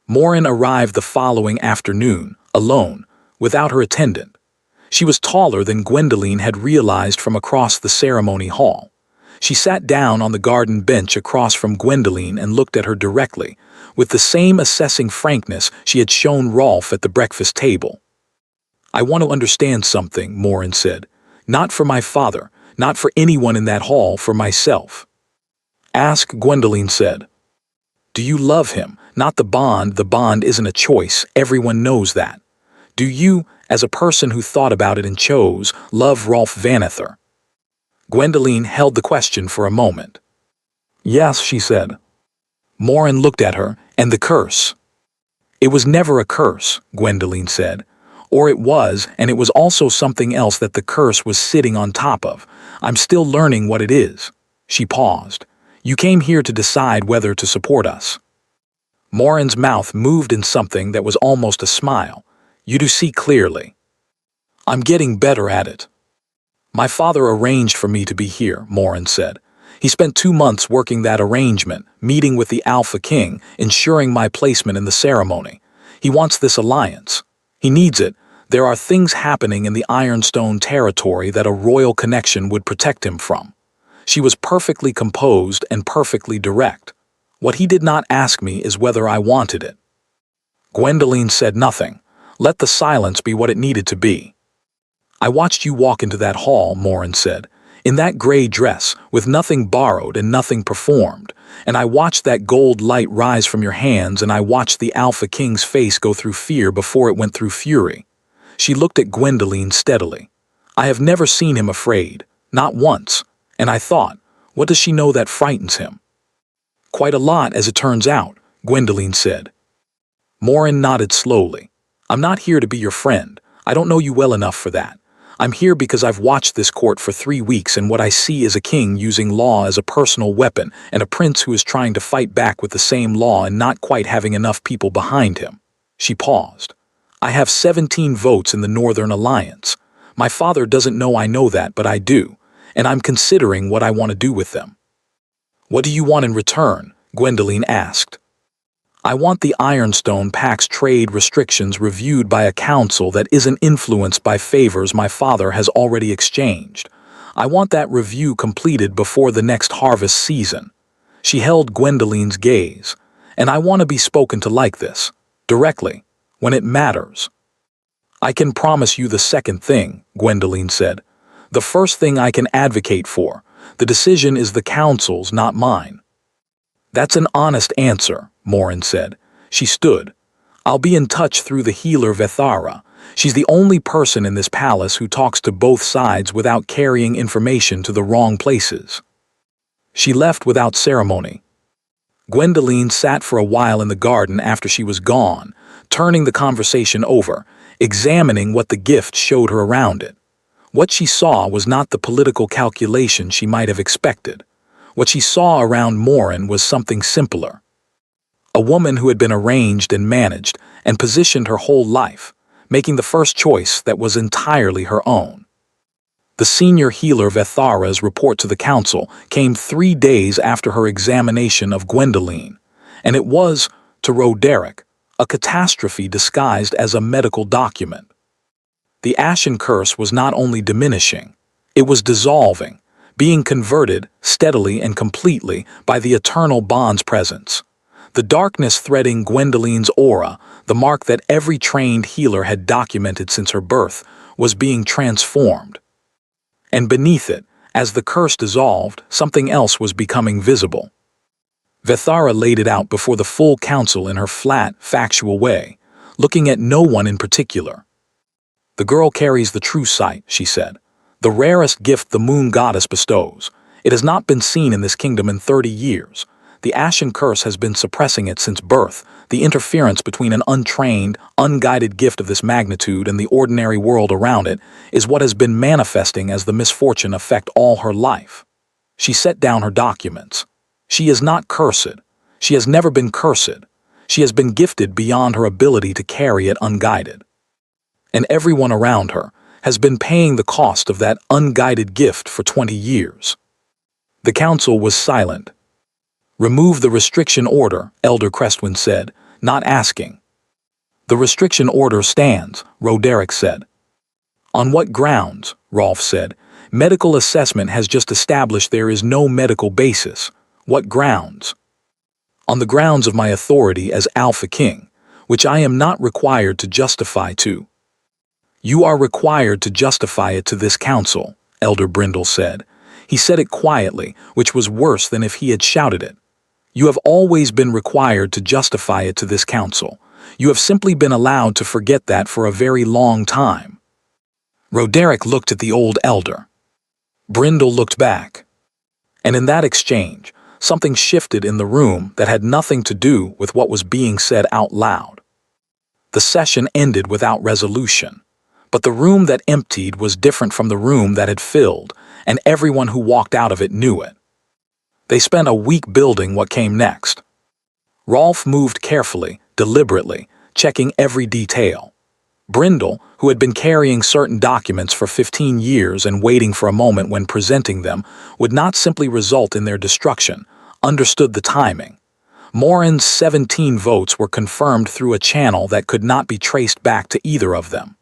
A: Morin arrived the following afternoon, alone, without her attendant. She was taller than Gwendoline had realized from across the ceremony hall. She sat down on the garden bench across from Gwendoline and looked at her directly, with the same assessing frankness she had shown Rolf at the breakfast table. "I want to understand something," Morin said. "Not for my father, not for anyone in that hall, for myself." "Ask," Gwendoline said. "Do you love him? Not the bond. The bond isn't a choice. Everyone knows that. Do you, as a person who thought about it and chose, love Rolf Vanether?" Gwendoline held the question for a moment. "Yes," she said. Morin looked at her, and the curse. "It was never a curse," Gwendoline said. "Or it was, and it was also something else that the curse was sitting on top of. I'm still learning what it is." She paused. "You came here to decide whether to support us." Morin's mouth moved in something that was almost a smile. "You do see clearly." "I'm getting better at it." "My father arranged for me to be here," Morin said. "He spent 2 months working that arrangement, meeting with the Alpha King, ensuring my placement in the ceremony. He wants this alliance. He needs it. There are things happening in the Ironstone territory that a royal connection would protect him from." She was perfectly composed and perfectly direct. "What he did not ask me is whether I wanted it." Gwendoline said nothing. Let the silence be what it needed to be. "I watched you walk into that hall," Morin said, "in that gray dress, with nothing borrowed and nothing performed. And I watched that gold light rise from your hands, and I watched the Alpha King's face go through fear before it went through fury." She looked at Gwendoline steadily. "I have never seen him afraid, not once. And I thought, what does she know that frightens him?" "Quite a lot, as it turns out," Gwendoline said. Morin nodded slowly. "I'm not here to be your friend. I don't know you well enough for that. I'm here because I've watched this court for 3 weeks, and what I see is a king using law as a personal weapon and a prince who is trying to fight back with the same law and not quite having enough people behind him." She paused. "I have 17 votes in the Northern Alliance. My father doesn't know I know that, but I do, and I'm considering what I want to do with them." "What do you want in return?" Gwendoline asked. "I want the Ironstone Pact's trade restrictions reviewed by a council that isn't influenced by favors my father has already exchanged. I want that review completed before the next harvest season." She held Gwendoline's gaze. "And I want to be spoken to like this, directly, when it matters." "I can promise you the second thing," Gwendoline said. "The first thing I can advocate for. The decision is the council's, not mine." "That's an honest answer," Morin said. She stood. "I'll be in touch through the healer Vethara. She's the only person in this palace who talks to both sides without carrying information to the wrong places." She left without ceremony. Gwendoline sat for a while in the garden after she was gone, turning the conversation over, examining what the gift showed her around it. What she saw was not the political calculation she might have expected. What she saw around Morin was something simpler. A woman who had been arranged and managed and positioned her whole life, making the first choice that was entirely her own. The senior healer Vethara's report to the council came 3 days after her examination of Gwendoline, and it was, to Roderick, a catastrophe disguised as a medical document. The Ashen Curse was not only diminishing, it was dissolving, being converted steadily and completely by the eternal bond's presence. The darkness threading Gwendoline's aura, the mark that every trained healer had documented since her birth, was being transformed. And beneath it, as the curse dissolved, something else was becoming visible. Vethara laid it out before the full council in her flat, factual way, looking at no one in particular. "The girl carries the true sight," she said. "The rarest gift the moon goddess bestows. It has not been seen in this kingdom in 30 years. The Ashen Curse has been suppressing it since birth. The interference between an untrained, unguided gift of this magnitude and the ordinary world around it is what has been manifesting as the misfortune affect all her life." She set down her documents. "She is not cursed. She has never been cursed. She has been gifted beyond her ability to carry it unguided. And everyone around her has been paying the cost of that unguided gift for 20 years. The council was silent. "Remove the restriction order," Elder Crestwin said, not asking. "The restriction order stands," Roderick said. "On what grounds?" Rolf said. "Medical assessment has just established there is no medical basis. What grounds?" on the grounds of my authority as Alpha King, which I am not required to justify to. You are required to justify it to this council, Elder Brindle said. He said it quietly, which was worse than if he had shouted it. You have always been required to justify it to this council. You have simply been allowed to forget that for a very long time. Roderick looked at the old elder. Brindle looked back. And in that exchange, something shifted in the room that had nothing to do with what was being said out loud. The session ended without resolution, but the room that emptied was different from the room that had filled, and everyone who walked out of it knew it. They spent a week building what came next. Rolf moved carefully, deliberately, checking every detail. Brindle, who had been carrying certain documents for 15 years and waiting for a moment when presenting them, would not simply result in their destruction, understood the timing. Morin's 17 votes were confirmed through a channel that could not be traced back to either of them.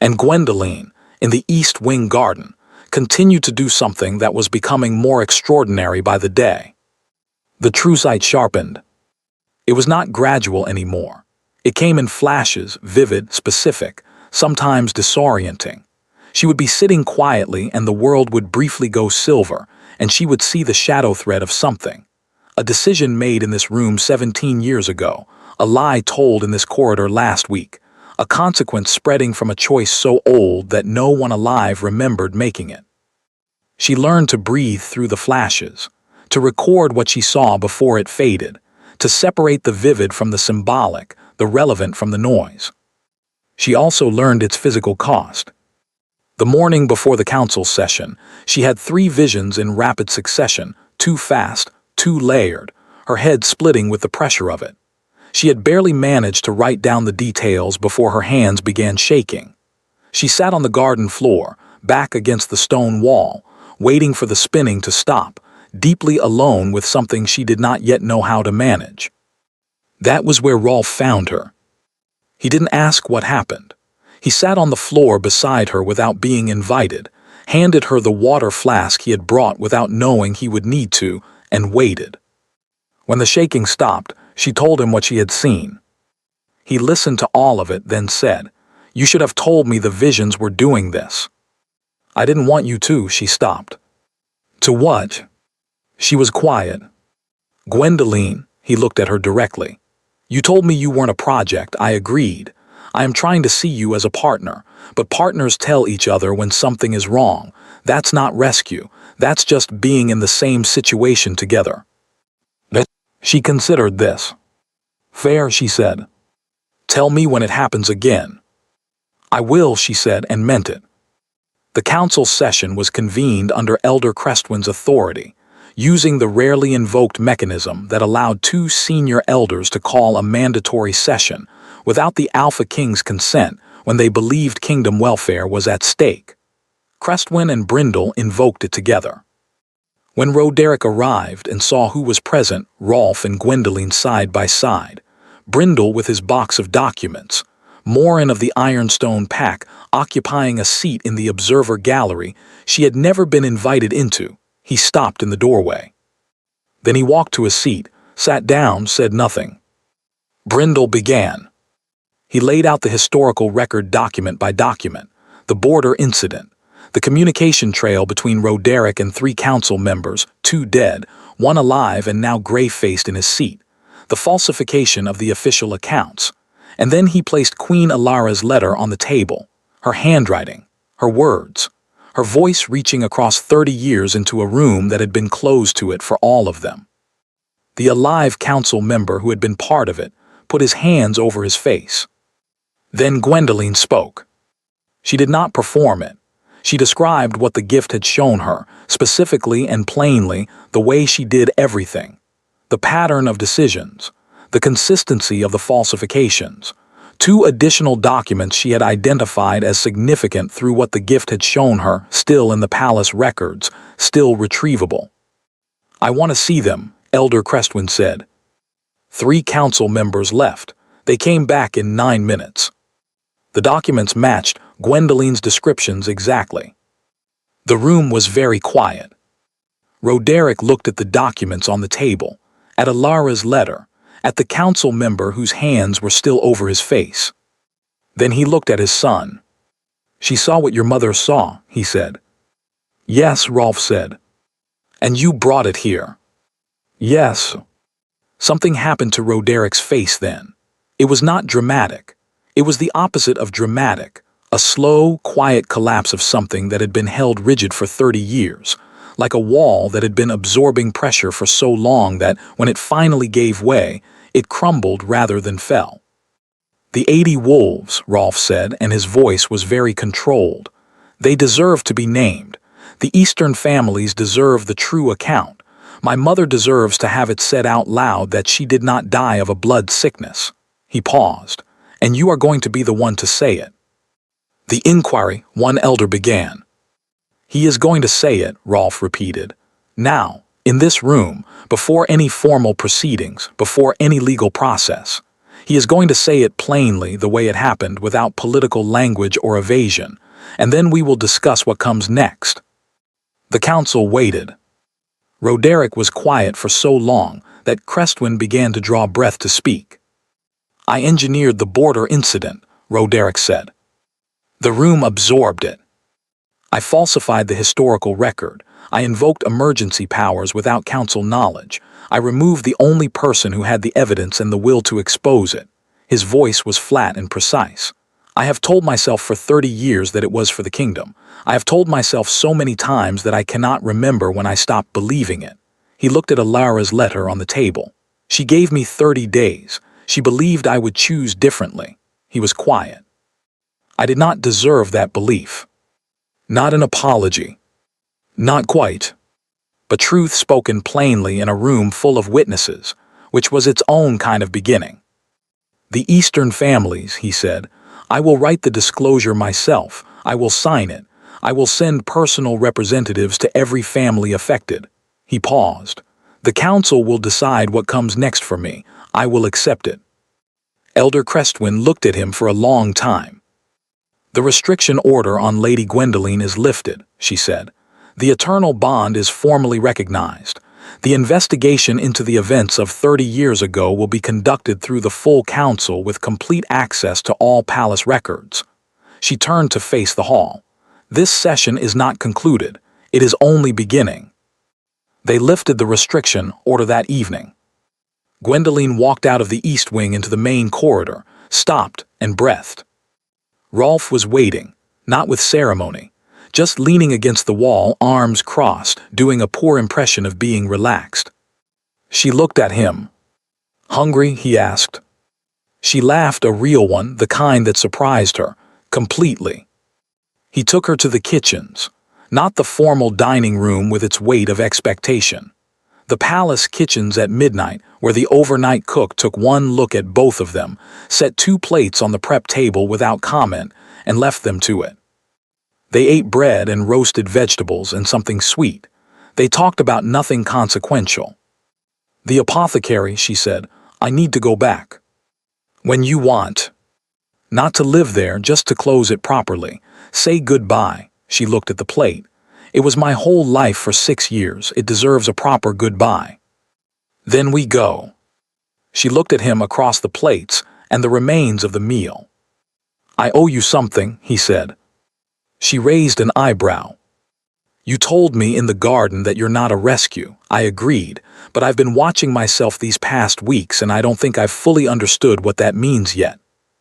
A: And Gwendoline, in the East Wing Garden, continued to do something that was becoming more extraordinary by the day. The true sight sharpened. It was not gradual anymore. It came in flashes, vivid, specific, sometimes disorienting. She would be sitting quietly and the world would briefly go silver, and she would see the shadow thread of something. A decision made in this room 17 years ago, a lie told in this corridor last week, a consequence spreading from a choice so old that no one alive remembered making it. She learned to breathe through the flashes, to record what she saw before it faded, to separate the vivid from the symbolic, the relevant from the noise. She also learned its physical cost. The morning before the council session, she had 3 visions in rapid succession, too fast, too layered, her head splitting with the pressure of it. She had barely managed to write down the details before her hands began shaking. She sat on the garden floor, back against the stone wall, waiting for the spinning to stop, deeply alone with something she did not yet know how to manage. That was where Rolf found her. He didn't ask what happened. He sat on the floor beside her without being invited, handed her the water flask he had brought without knowing he would need to, and waited. When the shaking stopped, she told him what she had seen. He listened to all of it, then said, "You should have told me the visions were doing this." "I didn't want you to," she stopped. "To what?" She was quiet. "Gwendoline," he looked at her directly. "You told me you weren't a project. I agreed. I am trying to see you as a partner, but partners tell each other when something is wrong. That's not rescue. That's just being in the same situation together." She considered this. "Fair," she said. "Tell me when it happens again." "I will," she said, and meant it. The council session was convened under Elder Crestwin's authority, using the rarely invoked mechanism that allowed 2 senior elders to call a mandatory session without the Alpha King's consent when they believed kingdom welfare was at stake. Crestwin and Brindle invoked it together. When Roderick arrived and saw who was present, Rolf and Gwendoline side by side, Brindle with his box of documents, Morin of the Ironstone Pack occupying a seat in the observer gallery she had never been invited into, he stopped in the doorway. Then he walked to a seat, sat down, said nothing. Brindle began. He laid out the historical record document by document, the border incident, the communication trail between Roderick and 3 council members, 2 dead, 1 alive and now gray-faced in his seat, the falsification of the official accounts, and then he placed Queen Alara's letter on the table, her handwriting, her words, her voice reaching across 30 years into a room that had been closed to it for all of them. The alive council member who had been part of it put his hands over his face. Then Gwendoline spoke. She did not perform it. She described what the gift had shown her, specifically and plainly, the way she did everything. The pattern of decisions, the consistency of the falsifications, 2 additional documents she had identified as significant through what the gift had shown her, still in the palace records, still retrievable. "I want to see them," Elder Crestwin said. 3 council members left. They came back in 9 minutes. The documents matched Gwendoline's descriptions exactly. The room was very quiet. Roderick looked at the documents on the table, at Alara's letter, at the council member whose hands were still over his face. Then he looked at his son. "She saw what your mother saw," he said. "Yes," Rolf said. "And you brought it here." "Yes." Something happened to Roderic's face then. It was not dramatic. It was the opposite of dramatic, a slow, quiet collapse of something that had been held rigid for 30 years, like a wall that had been absorbing pressure for so long that, when it finally gave way, it crumbled rather than fell. "The 80 wolves," Rolf said, and his voice was very controlled. "They deserve to be named. The Eastern families deserve the true account. My mother deserves to have it said out loud that she did not die of a blood sickness." He paused. "And you are going to be the one to say it." "The inquiry," one elder began. "He is going to say it," Rolf repeated. "Now, in this room, before any formal proceedings, before any legal process. He is going to say it plainly, the way it happened, without political language or evasion, and then we will discuss what comes next." The council waited. Roderick was quiet for so long that Crestwin began to draw breath to speak. "I engineered the border incident," Roderick said. "The room absorbed it. I falsified the historical record. I invoked emergency powers without council knowledge. I removed the only person who had the evidence and the will to expose it." His voice was flat and precise. "I have told myself for 30 years that it was for the kingdom. I have told myself so many times that I cannot remember when I stopped believing it." He looked at Alara's letter on the table. "She gave me 30 days. She believed I would choose differently." He was quiet. "I did not deserve that belief. Not an apology. Not quite. But truth spoken plainly in a room full of witnesses, which was its own kind of beginning. 'The Eastern families,' he said. 'I will write the disclosure myself. I will sign it. I will send personal representatives to every family affected.'" He paused. "The council will decide what comes next for me. I will accept it." Elder Crestwin looked at him for a long time. "The restriction order on Lady Gwendoline is lifted," she said. "The eternal bond is formally recognized. The investigation into the events of 30 years ago will be conducted through the full council with complete access to all palace records." She turned to face the hall. "This session is not concluded. It is only beginning." They lifted the restriction order that evening. Gwendoline walked out of the east wing into the main corridor, stopped and breathed. Rolf was waiting, not with ceremony, just leaning against the wall, arms crossed, doing a poor impression of being relaxed. She looked at him. "Hungry?" he asked. She laughed, a real one, the kind that surprised her, completely. He took her to the kitchens, not the formal dining room with its weight of expectation. The palace kitchens at midnight, where the overnight cook took one look at both of them, set 2 plates on the prep table without comment, and left them to it. They ate bread and roasted vegetables and something sweet. They talked about nothing consequential. "The apothecary," she said, "I need to go back." "When you want. Not to live there, just to close it properly. Say goodbye." She looked at the plate. "It was my whole life for 6 years. It deserves a proper goodbye." "Then we go." She looked at him across the plates and the remains of the meal. "I owe you something," he said. She raised an eyebrow. "You told me in the garden that you're not a rescue." I agreed, "but I've been watching myself these past weeks and I don't think I've fully understood what that means yet."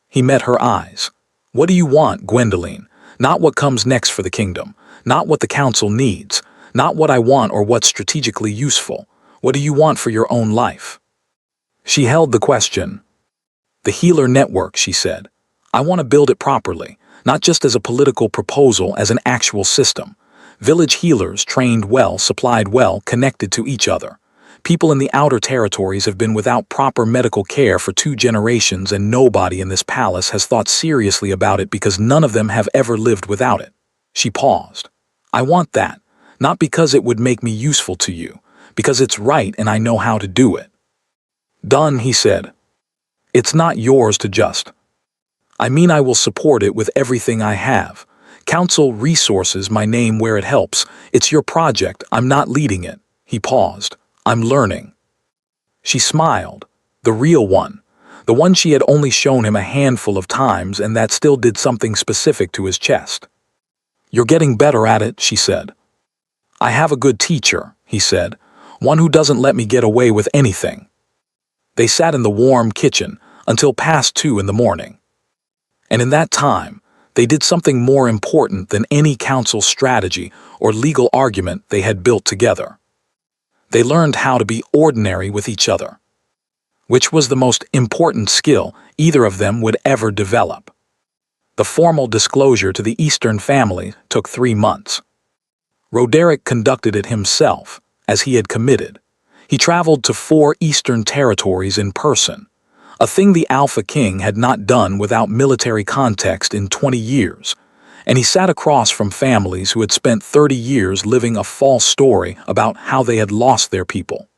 A: He met her eyes. "What do you want, Gwendoline? Not what comes next for the kingdom, not what the council needs, not what I want or what's strategically useful. What do you want for your own life?" She held the question. "The healer network," she said. "I want to build it properly, not just as a political proposal, as an actual system. Village healers, trained well, supplied well, connected to each other. People in the outer territories have been without proper medical care for 2 generations, and nobody in this palace has thought seriously about it because none of them have ever lived without it." She paused. "I want that, not because it would make me useful to you, because it's right and I know how to do it." "Done," he said. "It's not yours to just. I mean, I will support it with everything I have. Council resources, my name where it helps. It's your project, I'm not leading it." He paused. "I'm learning." She smiled. The real one. The one she had only shown him a handful of times and that still did something specific to his chest. "You're getting better at it," she said. "I have a good teacher," he said, "one who doesn't let me get away with anything." They sat in the warm kitchen until past 2 in the morning. And in that time, they did something more important than any council strategy or legal argument they had built together. They learned how to be ordinary with each other, which was the most important skill either of them would ever develop. The formal disclosure to the Eastern family took 3 months. Roderick conducted it himself, as he had committed. He traveled to 4 Eastern territories in person, a thing the Alpha King had not done without military context in 20 years, and he sat across from families who had spent 30 years living a false story about how they had lost their people.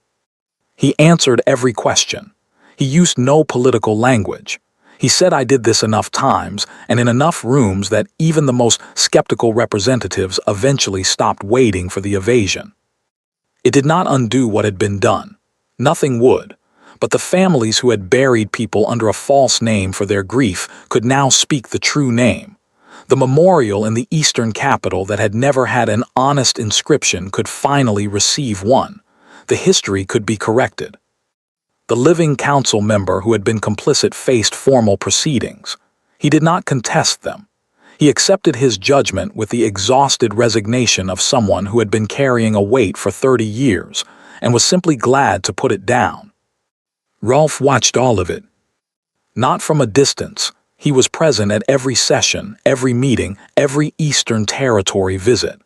A: He answered every question. He used no political language. He said, "I did this enough times and in enough rooms that even the most skeptical representatives eventually stopped waiting for the evasion." It did not undo what had been done. Nothing would. But the families who had buried people under a false name for their grief could now speak the true name. The memorial in the Eastern capital that had never had an honest inscription could finally receive one. The history could be corrected. The living council member who had been complicit faced formal proceedings. He did not contest them. He accepted his judgment with the exhausted resignation of someone who had been carrying a weight for 30 years and was simply glad to put it down. Rolf watched all of it. Not from a distance, he was present at every session, every meeting, every Eastern Territory visit.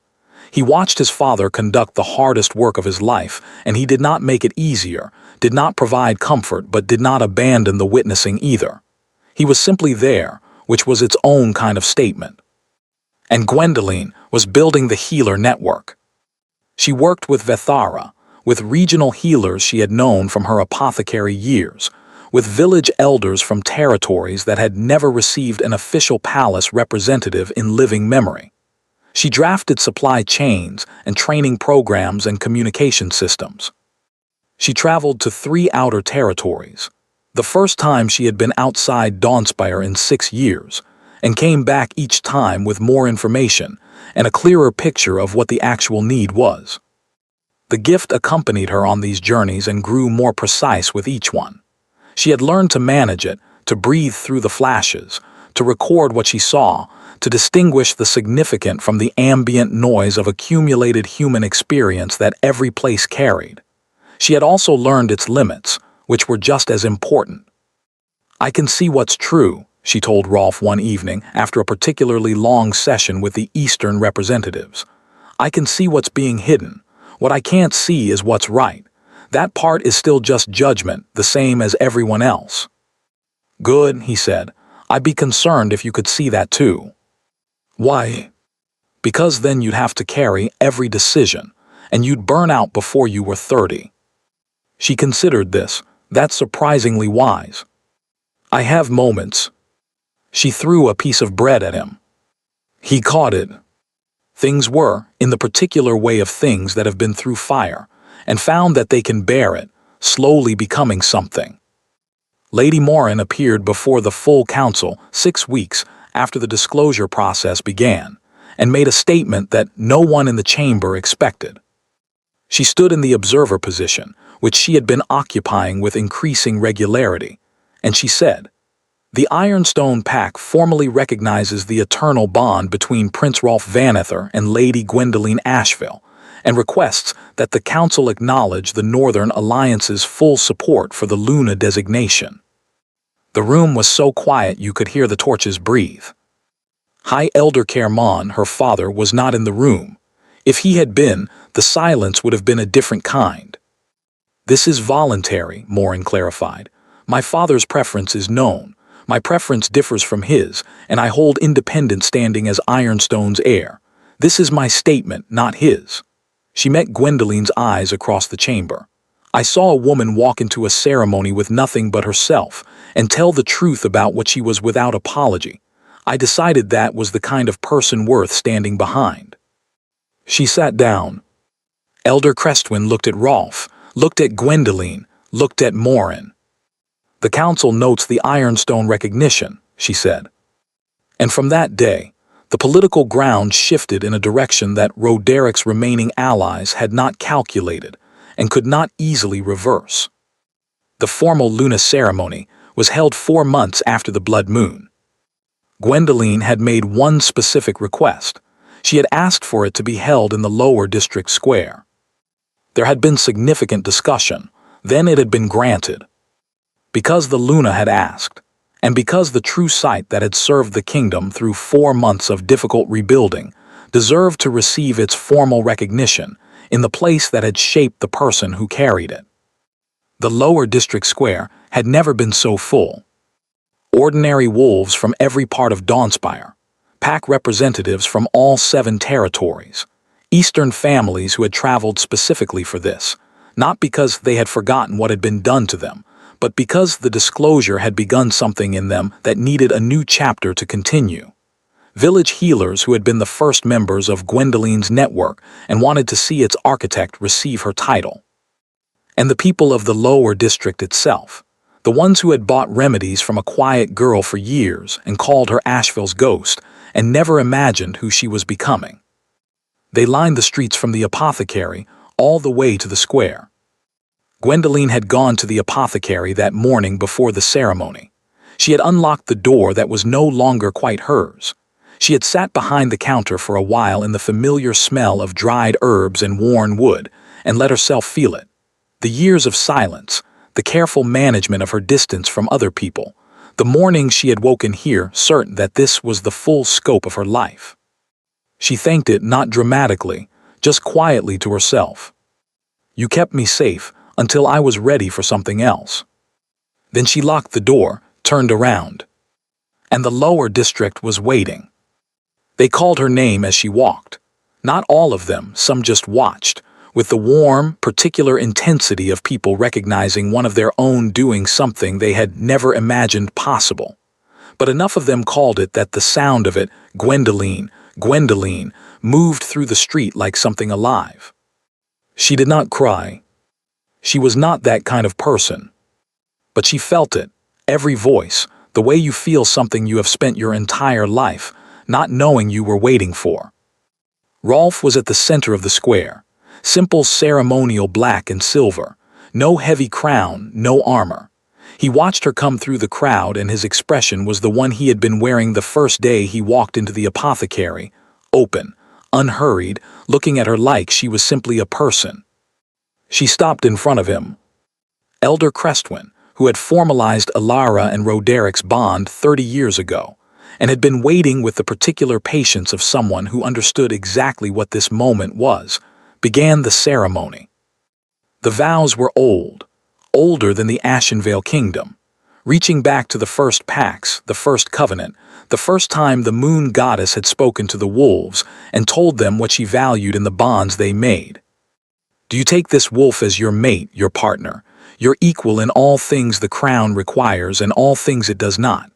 A: He watched his father conduct the hardest work of his life, and he did not make it easier, did not provide comfort, but did not abandon the witnessing either. He was simply there, which was its own kind of statement. And Gwendoline was building the healer network. She worked with Vethara, with regional healers she had known from her apothecary years, with village elders from territories that had never received an official palace representative in living memory. She drafted supply chains and training programs and communication systems. She traveled to 3 outer territories, the first time she had been outside Dawnspire in 6 years, and came back each time with more information and a clearer picture of what the actual need was. The gift accompanied her on these journeys and grew more precise with each one. She had learned to manage it, to breathe through the flashes, to record what she saw, to distinguish the significant from the ambient noise of accumulated human experience that every place carried. She had also learned its limits, which were just as important. "I can see what's true," she told Rolf one evening after a particularly long session with the Eastern representatives. "I can see what's being hidden. What I can't see is what's right. That part is still just judgment, the same as everyone else." "Good," he said. "I'd be concerned if you could see that too." "Why?" "Because then you'd have to carry every decision, and you'd burn out before you were 30. She considered this. "That's surprisingly wise." "I have moments." She threw a piece of bread at him. He caught it. Things were, in the particular way of things that have been through fire, and found that they can bear it, slowly becoming something. Lady Morin appeared before the full council 6 weeks after the disclosure process began, and made a statement that no one in the chamber expected. She stood in the observer position, which she had been occupying with increasing regularity, and she said, "The Ironstone Pact formally recognizes the eternal bond between Prince Rolf Vanether and Lady Gwendoline Asheville, and requests that the Council acknowledge the Northern Alliance's full support for the Luna designation." The room was so quiet you could hear the torches breathe. High Elder Kermon, her father, was not in the room. If he had been, the silence would have been a different kind. "This is voluntary," Morin clarified. "My father's preference is known. My preference differs from his, and I hold independent standing as Ironstone's heir. This is my statement, not his." She met Gwendoline's eyes across the chamber. "I saw a woman walk into a ceremony with nothing but herself, and tell the truth about what she was without apology. I decided that was the kind of person worth standing behind." She sat down. Elder Crestwin looked at Rolf, looked at Gwendoline, looked at Morin. "The council notes the Ironstone recognition," she said. And from that day, the political ground shifted in a direction that Roderic's remaining allies had not calculated and could not easily reverse. The formal Luna ceremony was held 4 months after the blood moon. Gwendoline had made one specific request. She had asked for it to be held in the lower district square. There had been significant discussion, then it had been granted. Because the Luna had asked, and because the true site that had served the kingdom through 4 months of difficult rebuilding deserved to receive its formal recognition in the place that had shaped the person who carried it. The lower district square had never been so full. Ordinary wolves from every part of Dawnspire, pack representatives from all 7 territories, Eastern families who had traveled specifically for this, not because they had forgotten what had been done to them, but because the disclosure had begun something in them that needed a new chapter to continue. Village healers who had been the first members of Gwendoline's network and wanted to see its architect receive her title. And the people of the lower district itself, the ones who had bought remedies from a quiet girl for years and called her Asheville's ghost and never imagined who she was becoming. They lined the streets from the apothecary all the way to the square. Gwendoline had gone to the apothecary that morning before the ceremony. She had unlocked the door that was no longer quite hers. She had sat behind the counter for a while in the familiar smell of dried herbs and worn wood and let herself feel it. The years of silence, the careful management of her distance from other people, the mornings she had woken here certain that this was the full scope of her life. She thanked it not dramatically, just quietly to herself. "You kept me safe until I was ready for something else." Then she locked the door, turned around. And the lower district was waiting. They called her name as she walked. Not all of them, some just watched, with the warm, particular intensity of people recognizing one of their own doing something they had never imagined possible. But enough of them called it that the sound of it, Gwendoline, Gwendoline, moved through the street like something alive. She did not cry. She was not that kind of person. But she felt it, every voice, the way you feel something you have spent your entire life not knowing you were waiting for. Rolf was at the center of the square, simple ceremonial black and silver, no heavy crown, no armor. He watched her come through the crowd and his expression was the one he had been wearing the first day he walked into the apothecary, open, unhurried, looking at her like she was simply a person. She stopped in front of him. Elder Crestwin, who had formalized Alara and Roderic's bond 30 years ago, and had been waiting with the particular patience of someone who understood exactly what this moment was, began the ceremony. The vows were old, older than the Ashenvale Kingdom, reaching back to the first pax, the first covenant, the first time the moon goddess had spoken to the wolves and told them what she valued in the bonds they made. "Do you take this wolf as your mate, your partner, your equal in all things the crown requires and all things it does not?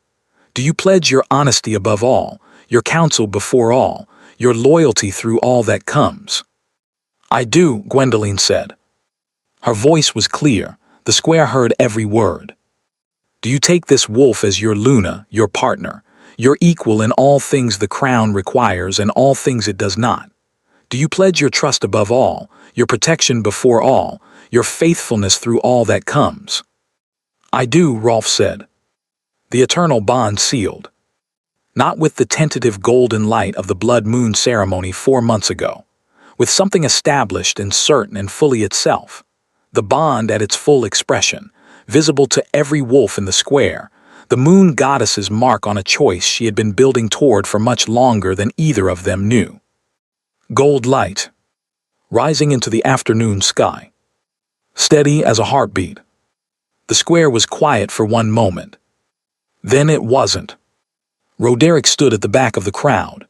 A: Do you pledge your honesty above all, your counsel before all, your loyalty through all that comes?" "I do," Gwendoline said. Her voice was clear. The square heard every word. "Do you take this wolf as your Luna, your partner, your equal in all things the crown requires and all things it does not? Do you pledge your trust above all, your protection before all, your faithfulness through all that comes?" "I do," Rolf said. The eternal bond sealed. Not with the tentative golden light of the blood moon ceremony 4 months ago, with something established and certain and fully itself. The bond at its full expression, visible to every wolf in the square, the moon goddess's mark on a choice she had been building toward for much longer than either of them knew. Gold light, rising into the afternoon sky. Steady as a heartbeat. The square was quiet for one moment. Then it wasn't. Roderick stood at the back of the crowd.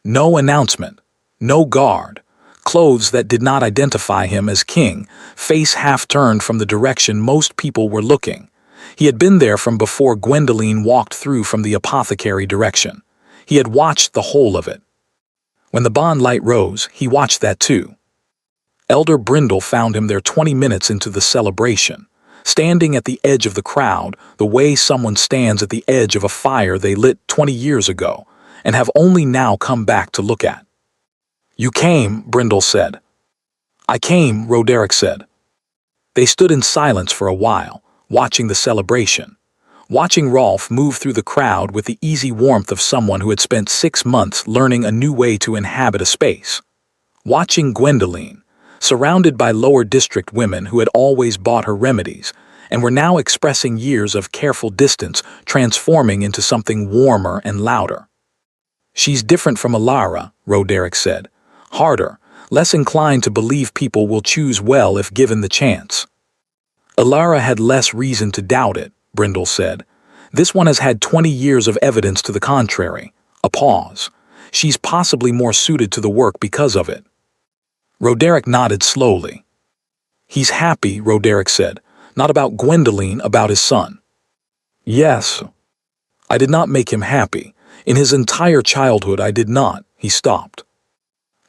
A: No announcement, no guard, clothes that did not identify him as king, face half-turned from the direction most people were looking. He had been there from before Gwendoline walked through from the apothecary direction. He had watched the whole of it. When the bond light rose, he watched that too. Elder Brindle found him there 20 minutes into the celebration, standing at the edge of the crowd, the way someone stands at the edge of a fire they lit 20 years ago, and have only now come back to look at. "You came," Brindle said. "I came," Roderick said. They stood in silence for a while, watching the celebration, watching Rolf move through the crowd with the easy warmth of someone who had spent 6 months learning a new way to inhabit a space, watching Gwendoline, surrounded by lower district women who had always bought her remedies and were now expressing years of careful distance transforming into something warmer and louder. "She's different from Alara," Roderick said. "Harder, less inclined to believe people will choose well if given the chance." "Alara had less reason to doubt it," Brindle said. "This one has had 20 years of evidence to the contrary." A pause. "She's possibly more suited to the work because of it." Roderick nodded slowly. "He's happy," Roderick said. "Not about Gwendoline, about his son." "Yes. I did not make him happy. In his entire childhood I did not." He stopped.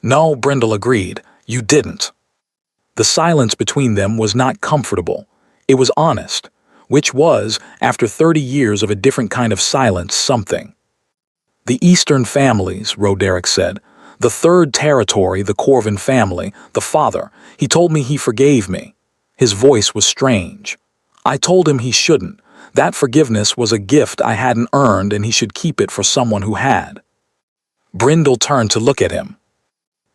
A: "No," Brindle agreed, "you didn't." The silence between them was not comfortable. It was honest, which was, after 30 years of a different kind of silence, something. "The Eastern families," Roderick said. "The Third Territory, the Corvin family, the father. He told me he forgave me." His voice was strange. "I told him he shouldn't. That forgiveness was a gift I hadn't earned and he should keep it for someone who had." Brindle turned to look at him.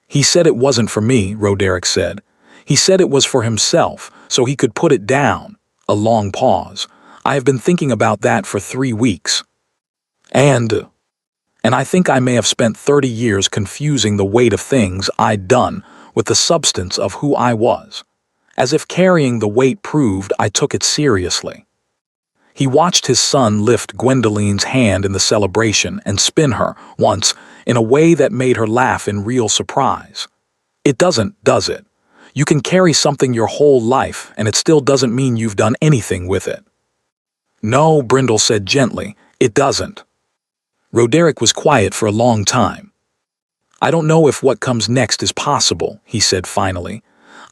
A: "He said it wasn't for me," Roderick said. "He said it was for himself, so he could put it down." A long pause. "I have been thinking about that for 3 weeks. And I think I may have spent 30 years confusing the weight of things I'd done with the substance of who I was, as if carrying the weight proved I took it seriously." He watched his son lift Gwendoline's hand in the celebration and spin her, once, in a way that made her laugh in real surprise. "It doesn't, does it? You can carry something your whole life and it still doesn't mean you've done anything with it." "No," Brindle said gently, "it doesn't." Roderick was quiet for a long time. "I don't know if what comes next is possible," he said finally.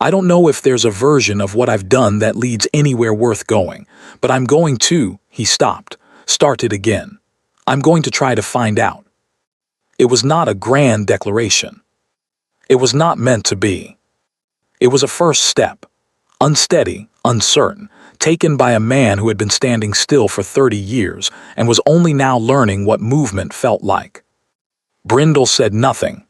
A: "I don't know if there's a version of what I've done that leads anywhere worth going, but I'm going to," he stopped, started again. "I'm going to try to find out." It was not a grand declaration. It was not meant to be. It was a first step, unsteady, uncertain, taken by a man who had been standing still for 30 years and was only now learning what movement felt like. Brindle said nothing.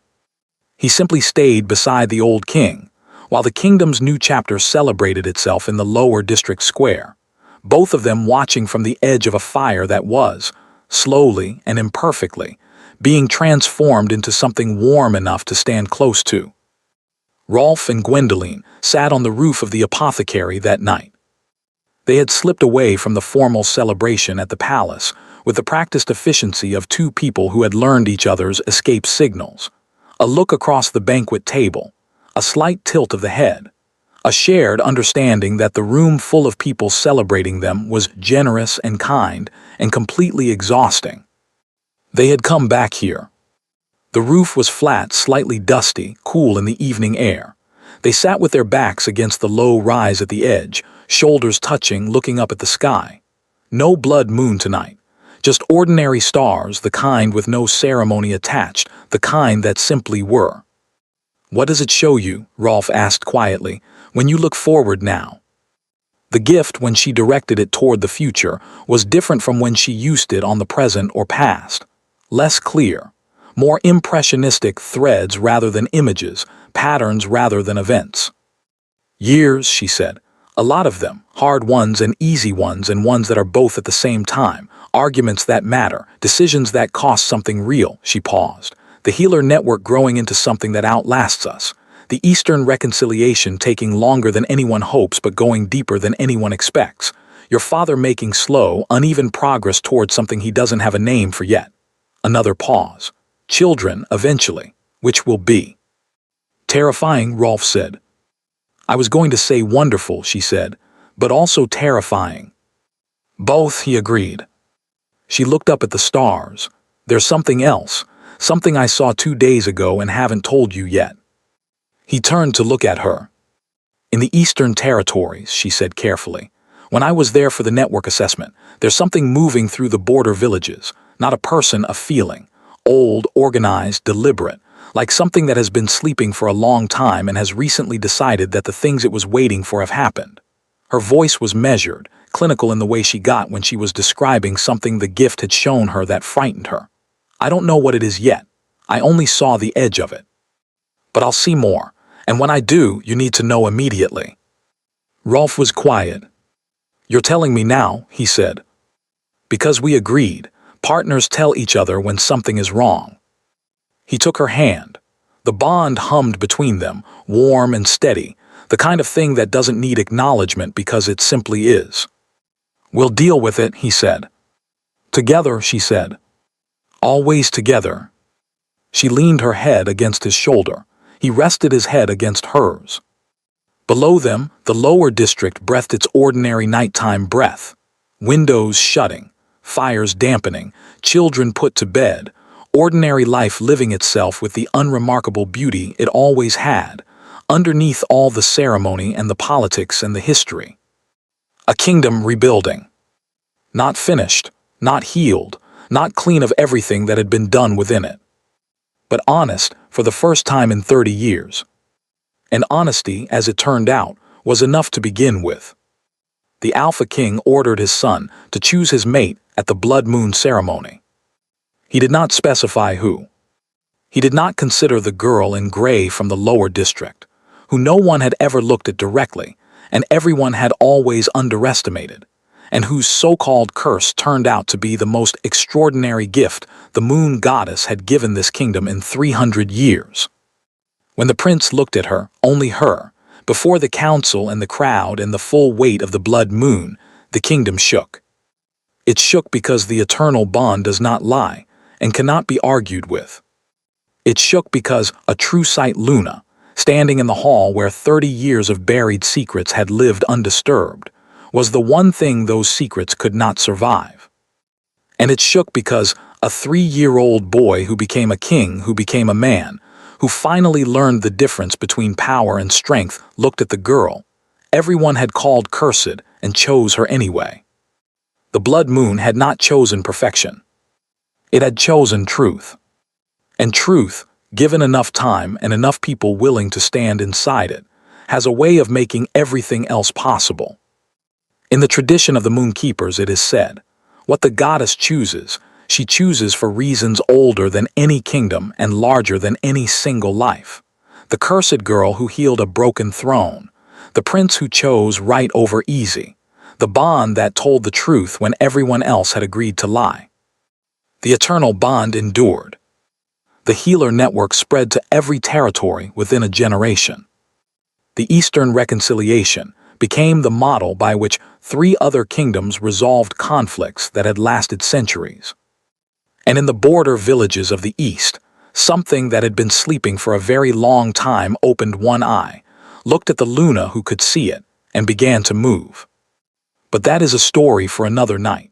A: He simply stayed beside the old king, while the kingdom's new chapter celebrated itself in the lower district square, both of them watching from the edge of a fire that was, slowly and imperfectly, being transformed into something warm enough to stand close to. Rolf and Gwendoline sat on the roof of the apothecary that night. They had slipped away from the formal celebration at the palace with the practiced efficiency of 2 people who had learned each other's escape signals. A look across the banquet table, a slight tilt of the head, a shared understanding that the room full of people celebrating them was generous and kind and completely exhausting. They had come back here. The roof was flat, slightly dusty, cool in the evening air. They sat with their backs against the low rise at the edge, shoulders touching, looking up at the sky. No blood moon tonight. Just ordinary stars, the kind with no ceremony attached, the kind that simply were. "What does it show you?" Rolf asked quietly, "when you look forward now?" The gift, when she directed it toward the future, was different from when she used it on the present or past. Less clear. More impressionistic, threads rather than images, patterns rather than events. "Years," she said. "A lot of them, hard ones and easy ones and ones that are both at the same time, arguments that matter, decisions that cost something real." She paused. "The healer network growing into something that outlasts us. The Eastern reconciliation taking longer than anyone hopes but going deeper than anyone expects. Your father making slow, uneven progress towards something he doesn't have a name for yet." Another pause. "Children, eventually. Which will be." "Terrifying," Rolf said. "I was going to say wonderful," she said, "but also terrifying." "Both," he agreed. She looked up at the stars. "There's something else, something I saw 2 days ago and haven't told you yet." He turned to look at her. "In the Eastern Territories," she said carefully, When I was there for the network assessment, there's something moving through the border villages, not a person, a feeling. Old, organized, deliberate, like something that has been sleeping for a long time and has recently decided that the things it was waiting for have happened. Her voice was measured, clinical in the way she got when she was describing something the gift had shown her that frightened her. I don't know what it is yet. I only saw the edge of it. But I'll see more, and when I do, you need to know immediately. Rolf was quiet. You're telling me now, he said. Because we agreed. Partners tell each other when something is wrong. He took her hand. The bond hummed between them, warm and steady, the kind of thing that doesn't need acknowledgement because it simply is. We'll deal with it, he said. Together, she said. Always together. She leaned her head against his shoulder. He rested his head against hers. Below them, the lower district breathed its ordinary nighttime breath. Windows shutting, fires dampening, children put to bed, ordinary life living itself with the unremarkable beauty it always had, underneath all the ceremony and the politics and the history. A kingdom rebuilding. Not finished, not healed, not clean of everything that had been done within it. But honest for the first time in 30 years. And honesty, as it turned out, was enough to begin with. The Alpha King ordered his son to choose his mate at the blood moon ceremony. He did not specify who. He did not consider the girl in gray from the lower district, who no one had ever looked at directly, and everyone had always underestimated, and whose so-called curse turned out to be the most extraordinary gift the moon goddess had given this kingdom in 300 years. When the prince looked at her, only her, before the council and the crowd and the full weight of the blood moon, the kingdom shook. It shook because the eternal bond does not lie and cannot be argued with. It shook because a true sight Luna, standing in the hall where 30 years of buried secrets had lived undisturbed, was the one thing those secrets could not survive. And it shook because a 3-year-old boy who became a king, who became a man, who finally learned the difference between power and strength, looked at the girl everyone had called cursed and chose her anyway. The blood moon had not chosen perfection. It had chosen truth. And truth, given enough time and enough people willing to stand inside it, has a way of making everything else possible. In the tradition of the moon keepers, it is said, what the goddess chooses, she chooses for reasons older than any kingdom and larger than any single life. The cursed girl who healed a broken throne, the prince who chose right over easy, the bond that told the truth when everyone else had agreed to lie. The eternal bond endured. The healer network spread to every territory within a generation. The Eastern Reconciliation became the model by which 3 other kingdoms resolved conflicts that had lasted centuries. And in the border villages of the East, something that had been sleeping for a very long time opened one eye, looked at the Luna who could see it, and began to move. But that is a story for another night.